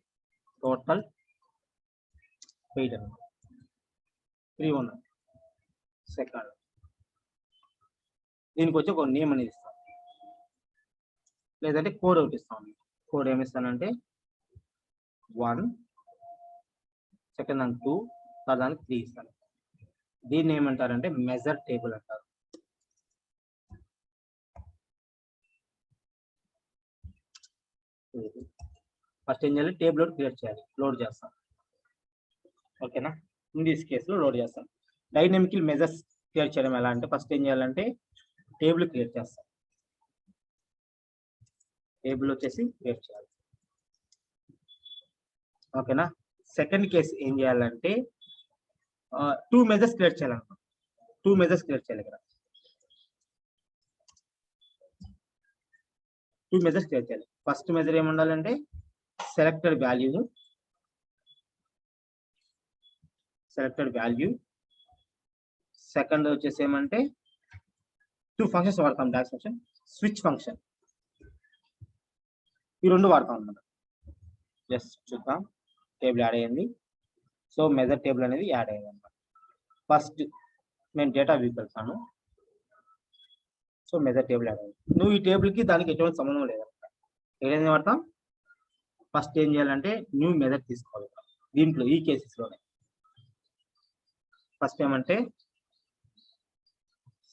టోటల్ పెయిడ్ అన్నమాట. 3 ఉన్నాయి. సెకండ్ దీనికి వచ్చి ఒక నేమ్ అనేది ఇస్తాం, లేదంటే కోడ్ ఒకటి ఇస్తాం. కోడ్ ఏమి ఇస్తానంటే 1, సెకండ్ దానికి 2, థర్డ్ దానికి 3 ఇస్తాను. దీన్ని ఏమంటారంటే మెజర్ టేబుల్ అంటారు. ఫస్ట్ ఏం చేయాలి, టేబుల్ ఒకటి క్రియేట్ చేయాలి, లోడ్ చేస్తాం. ఓకేనా, ఇన్ దిస్ కేసులో లోడ్ చేస్తాం. డైనమికల్ మెజర్స్ క్రియేట్ చేయడం ఎలా అంటే ఫస్ట్ ఏం చేయాలంటే టేబుల్ క్రియేట్ చేస్తాం. టేబుల్ వచ్చేసి క్రియేట్ చేయాలి. ఓకేనా, సెకండ్ కేసు ఏం చేయాలంటే 2 మెజర్స్ క్రియేట్ చేయాలనుకో, 2 మెజర్స్ క్రియేట్ చేయాలి. ఇక్కడ 2 మెజర్స్ క్రియేట్ చేయాలి. ఫస్ట్ మెజర్ ఏముండాలంటే సెలెక్టెడ్ వాల్యూ, సెకండ్ వచ్చేసి ఏమంటే 2 ఫంక్షన్స్ వాడతాం, డాష్ ఫంక్షన్, స్విచ్ ఫంక్షన్, ఈ 2 వాడతాం అన్నమాట. జస్ట్ చూద్దాం, టేబుల్ యాడ్ అయ్యింది. సో మెజర్ టేబుల్ అనేది యాడ్ అయ్యింది అన్నమాట. ఫస్ట్ నేను డేటా వ్యూకి వెళ్తాను. సో మెజర్ టేబుల్ యాడ్ అయ్యింది. నువ్వు ఈ టేబుల్కి దానికి ఎటువంటి సంబంధం లేదన్నమాట. ఏదైనా వాడతాం, ఫస్ట్ ఏం చేయాలంటే న్యూ మెజర్ తీసుకోవాలి. దీంట్లో ఈ కేసెస్లోనే ఫస్ట్ ఏమంటే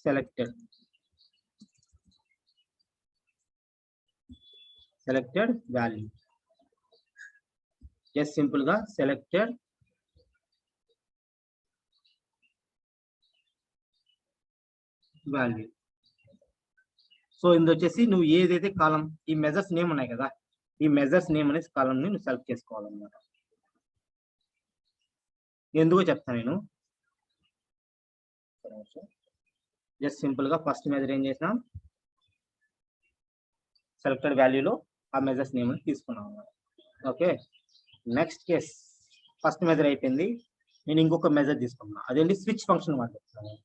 సెలెక్టెడ్ వాల్యూ, జస్ట్ సింపుల్ గా సెలెక్టెడ్ వాల్యూ. సో ఇందు వచ్చేసి నువ్వు ఏదైతే కాలం ఈ మెజర్స్ నేమ్ ఉన్నాయి కదా, ఈ మెజర్స్ నేమ్ అనే కాలం ని నువ్వు సెలెక్ట్ చేసుకోవాలన్నమాట. ఎందుకో చెప్తాను నేను. జస్ట్ సింపుల్ గా ఫస్ట్ మెజర్ ఏం చేసినాం, సెలెక్టెడ్ వాల్యూలో ఆ మెజర్స్ నేమ్ తీసుకున్నాం అన్నమాట. Okay, next case first measure అయిపోయింది, నేను ఇంకొక మెజర్ తీసుకున్నాను, అదేంటి స్విచ్ ఫంక్షన్ వాడుతున్నాను.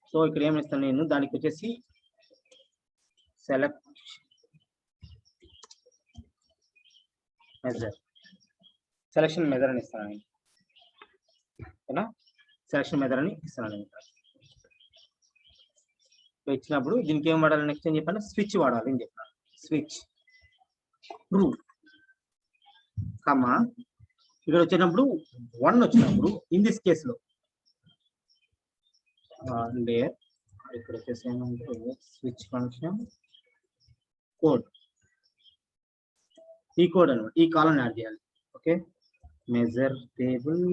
సో ఇక్కడ ఏమి ఇస్తాను నేను, దానికి వచ్చేసి సెలెక్ట్ మెజర్, సెలక్షన్ మెజర్ అని ఇస్తాను నేను, ఓకేనా, సెలక్షన్ మెజర్ అని ఇస్తాను నేను. ఇచ్చినప్పుడు దీనికి ఏం వాడాలి నెక్స్ట్ ఏం చెప్పాను, స్విచ్ వాడాలి అని చెప్పాను. స్విచ్ ట్రూ కమా, ఇక్కడ వచ్చేటప్పుడు 1 వచ్చినప్పుడు ఇన్ దిస్ కేసులో ఇక్కడ వచ్చేసి ఏమంటే స్విచ్ ఫంక్షన్ కోడ్, ఈ కోడ్ అనమాట, ఈ కాలం యాడ్ చేయాలి. Okay, measure table.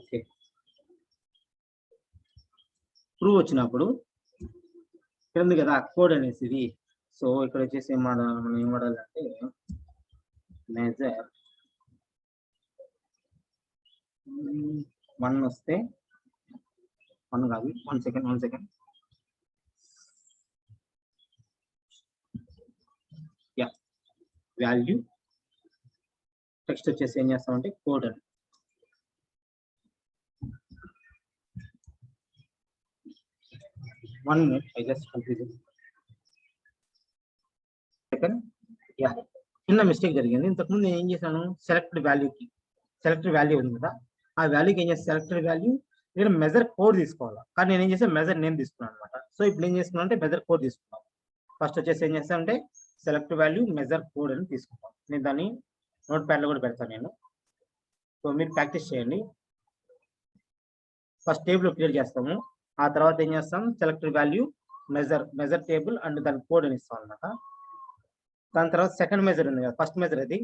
Okay, true వచ్చినప్పుడు ఇక్కడ ఉంది కదా కోడ్ అనేసి ఇది. సో ఇక్కడ వచ్చేసి మనం ఏం వాడాలంటే మెజర్ 1 వస్తే 1 కాదు, 1 సెకండ్ యా, వాల్యూ టెక్స్ట్ వచ్చేసి ఏం చేస్తామంటే కోడ్ అని. One minute, I just completed. Second, yeah, చిన్న మిస్టేక్ జరిగింది. ఇంతకుముందు నేను ఏం చేశాను, సెలెక్టెడ్ వాల్యూ ఉంది కదా, ఆ వాల్యూకి ఏం చేస్తాను, సెలెక్టెడ్ వాల్యూ ఇక్కడ మెజర్ కోడ్ తీసుకోవాలి, కానీ నేను ఏం చేస్తాను మెజర్ నేమ్ తీసుకున్నాను అనమాట. సో ఇప్పుడు ఏం చేసుకున్నాను అంటే మెజర్ కోడ్ తీసుకున్నాను. ఫస్ట్ వచ్చేసి ఏం చేస్తాను అంటే సెలెక్ట్ వాల్యూ మెజర్ కోడ్ అని తీసుకుంటాను. నేను దాన్ని నోట్ ప్యాడ్ లో కూడా పెడతాను నేను. సో మీరు ప్రాక్టీస్ చేయండి. ఫస్ట్ టేబుల్ క్రియేట్ చేస్తాము, ఆ తర్వాత ఏం చేస్తాం select value measure table and దాని కోడ్ అని ఇస్తాం అనమాట. దాని తర్వాత సెకండ్ మెజర్ ఉంది కదా, ఫస్ట్ మెజర్ అది,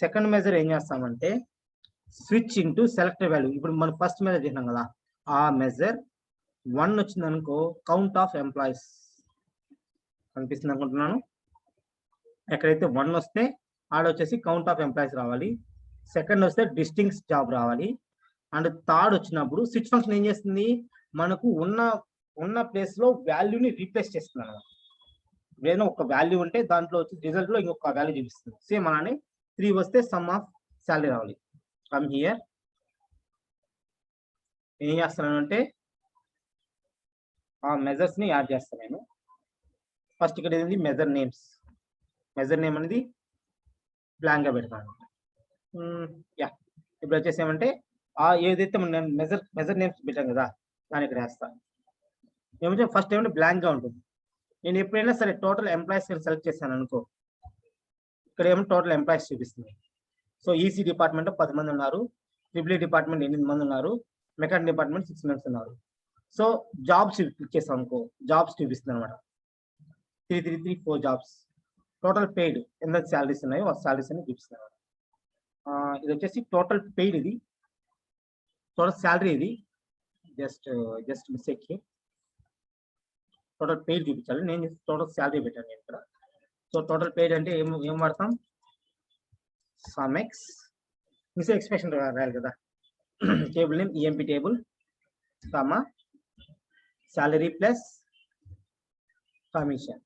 సెకండ్ మెజర్ ఏం చేస్తామంటే స్విచ్ ఇంటూ సెలెక్ట్ వాల్యూ. ఇప్పుడు మనం ఫస్ట్ మెజర్ చేసినాం కదా, ఆ మెజర్ 1 వచ్చింది అనుకో, కౌంట్ ఆఫ్ ఎంప్లాయీస్ కనిపిస్తుంది అనుకుంటున్నాను. ఎక్కడైతే 1 వస్తే ఆడ వచ్చేసి కౌంట్ ఆఫ్ ఎంప్లాయీస్ రావాలి, సెకండ్ వస్తే డిస్టింక్ట్స్ జాబ్ రావాలి, అండ్ థర్డ్ వచ్చినప్పుడు స్విచ్ ఫంక్షన్ ఏం చేస్తుంది, మనకు ఉన్న ప్లేస్ లో వాల్యూని రీప్లేస్ చేస్తుంది అనమాట. ఏదైనా ఒక వాల్యూ ఉంటే దాంట్లో వచ్చి రిజల్ట్ లో ఇంకొక వాల్యూ చూపిస్తుంది. సేమ్ అలానే 3 వస్తే సమ్ ఆఫ్ శాలరీ రావాలి. కమ్ హియర్, ఏం చేస్తున్నాను అంటే ఆ మెజర్స్ ని యాడ్ చేస్తాను నేను. ఫస్ట్ ఇక్కడ ఏంటి మెజర్ నేమ్ అనేది బ్లాంక్ గా పెడతాను. యా, ఇప్పుడు వచ్చేసి ఏమంటే ఏదైతే మనం మెజర్ నేమ్స్ పెట్టాం కదా దాన్ని ఇక్కడ వేస్తాను. ఏమంటే ఫస్ట్ ఏమంటే బ్లాంక్ గా ఉంటుంది. నేను ఎప్పుడైనా సరే టోటల్ ఎంప్లాయీస్ సెలెక్ట్ చేశాను అనుకో, ఇక్కడ ఏమో టోటల్ ఎంప్లాయీస్ చూపిస్తుంది. సో ఈసీ డిపార్ట్మెంట్ 10 మంది ఉన్నారు, ట్రిపుల్ డిపార్ట్మెంట్ 8 మంది ఉన్నారు, మెకానిక్ డిపార్ట్మెంట్ 6 మెంబర్స్ ఉన్నారు. సో జాబ్స్ క్లిక్ చేస్తాం అనుకో, జాబ్స్ చూపిస్తుంది అనమాట. 3 జాబ్స్, టోటల్ పెయిడ్ ఎంత శాలరీస్ ఉన్నాయో ఆ శాలరీస్ అని చూపిస్తుంది అనమాట. ఇది వచ్చేసి టోటల్ పెయిడ్, ఇది టోటల్ శాలరీ, ఇది జస్ట్ మిస్టేక్. టోటల్ పెయిడ్ చూపించాలి, నేను టోటల్ శాలరీ పెట్టాను నేను ఇక్కడ. సో టోటల్ పెయిడ్ అంటే ఏం వాడతాం, సమ్ ఎక్స్ మిస్ ఎక్స్ప్రెషన్ రాయాలి కదా, table name EMP table comma salary plus commission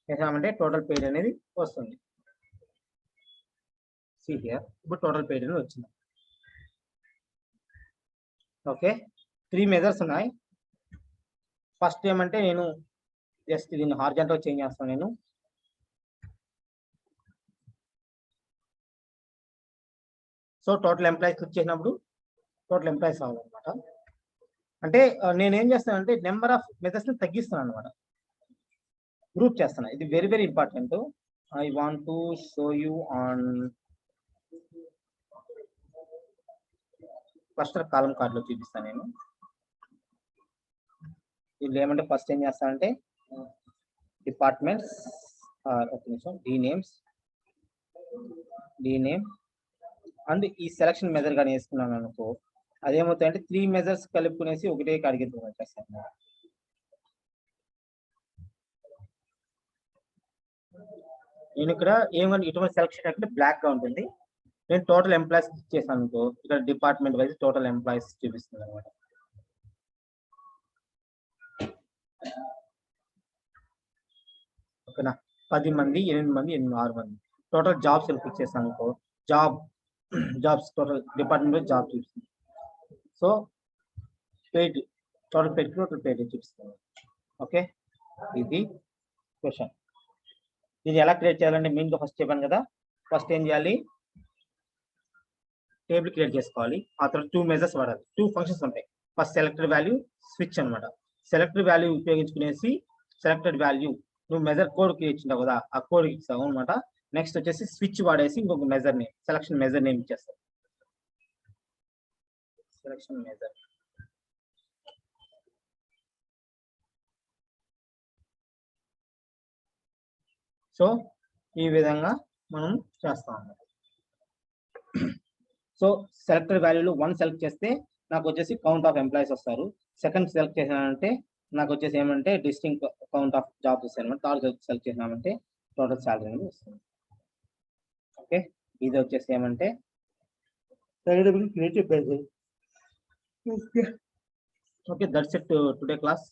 వేసామంటే టోటల్ పెయిడ్ అనేది వస్తుంది. See here, ఇప్పుడు టోటల్ పెయిడ్ అనేది వచ్చింది. ఓకే, 3 మెజర్స్ ఉన్నాయి. ఫస్ట్ ఏమంటే నేను జస్ట్ దీన్ని హారిజాంటల్ చేంజ్ చేస్తాను నేను. సో టోటల్ ఎంప్లాయీస్ క్లిక్ చేసినప్పుడు టోటల్ ఎంప్లాయీస్ అవ్వాలన్నమాట. అంటే నేను ఏం చేస్తానంటే నెంబర్ ఆఫ్ మెథడ్స్ ని తగ్గిస్తున్నాను అనమాట, గ్రూప్ చేస్తాను. ఇది very very important. I want to show you on first column card లో చూపిస్తాను నేను. దీంట్లో ఏమంటే ఫస్ట్ ఏం చేస్తానంటే డిపార్ట్మెంట్స్ ఒక నిమిషం, డీ నేమ్ అండ్ ఈ సెలక్షన్ మెథడ్ కానీ వేసుకున్నాను అనుకో, అదేమవుతాయంటే 3 మెజర్స్ కలుపుకునేసి ఒకటే కాడికి వచ్చేస్తాను. నేను ఇక్కడ ఏమని ఇటువంటి సెలక్షన్ అంటే బ్లాక్ గా ఉంటుంది. నేను టోటల్ ఎంప్లాయీస్ చేశాను అనుకో, ఇక్కడ డిపార్ట్మెంట్ వైజ్ టోటల్ ఎంప్లాయీస్ చూపిస్తుంది అనమాట. ఓకేనా, 10 మంది, 8 మంది, 6 మంది టోటల్ జాబ్స్ క్లిక్ చేశాను అనుకో, jobs total department wise job చూపిస్తుంది. సో పేడ్ టోటల్ పేడ్ చూపిస్తుంది. ఓకే, ఇది క్వశ్చన్. ఇది ఎలా క్రియేట్ చేయాలంటే మెయిన్గా ఫస్ట్ చెప్పాను కదా, ఫస్ట్ ఏం చేయాలి, టేబుల్ క్రియేట్ చేసుకోవాలి. ఆ తర్వాత 2 మెజర్స్ వాడాలి. 2 ఫంక్షన్స్ ఉంటాయి. ఫస్ట్ సెలెక్టెడ్ వాల్యూ, స్విచ్ అనమాట. సెలెక్టెడ్ వాల్యూ ఉపయోగించుకునేసి సెలెక్టెడ్ వాల్యూ నువ్వు మెజర్ కోడ్ క్రియేట్ చేసావు కదా, ఆ కోడ్ ఇస్తావు అనమాట. నెక్స్ట్ వచ్చేసి స్విచ్ వాడేసి ఇంకొక measure name, selection measure name ఇచ్చేస్తావు. Selection measure. సో ఈ విధంగా మనం చేస్తాం అన్నమాట. సో సెలెక్టెడ్ వాల్యూలో 1 సెలెక్ట్ చేస్తే నాకు వచ్చేసి కౌంట్ ఆఫ్ ఎంప్లాయీస్ వస్తారు. సెకండ్ సెలెక్ట్ చేసానంటే నాకు వచ్చేసి ఏమంటే డిస్టింక్ట్ కౌంట్ ఆఫ్ జాబ్స్ వస్తాయి అనమాట. థర్డ్ సెలెక్ట్ చేసినామంటే టోటల్ శాలరీ అనేది వస్తుంది. ఓకే, ఇది వచ్చేసి ఏమంటే creative. Okay, that's it today class.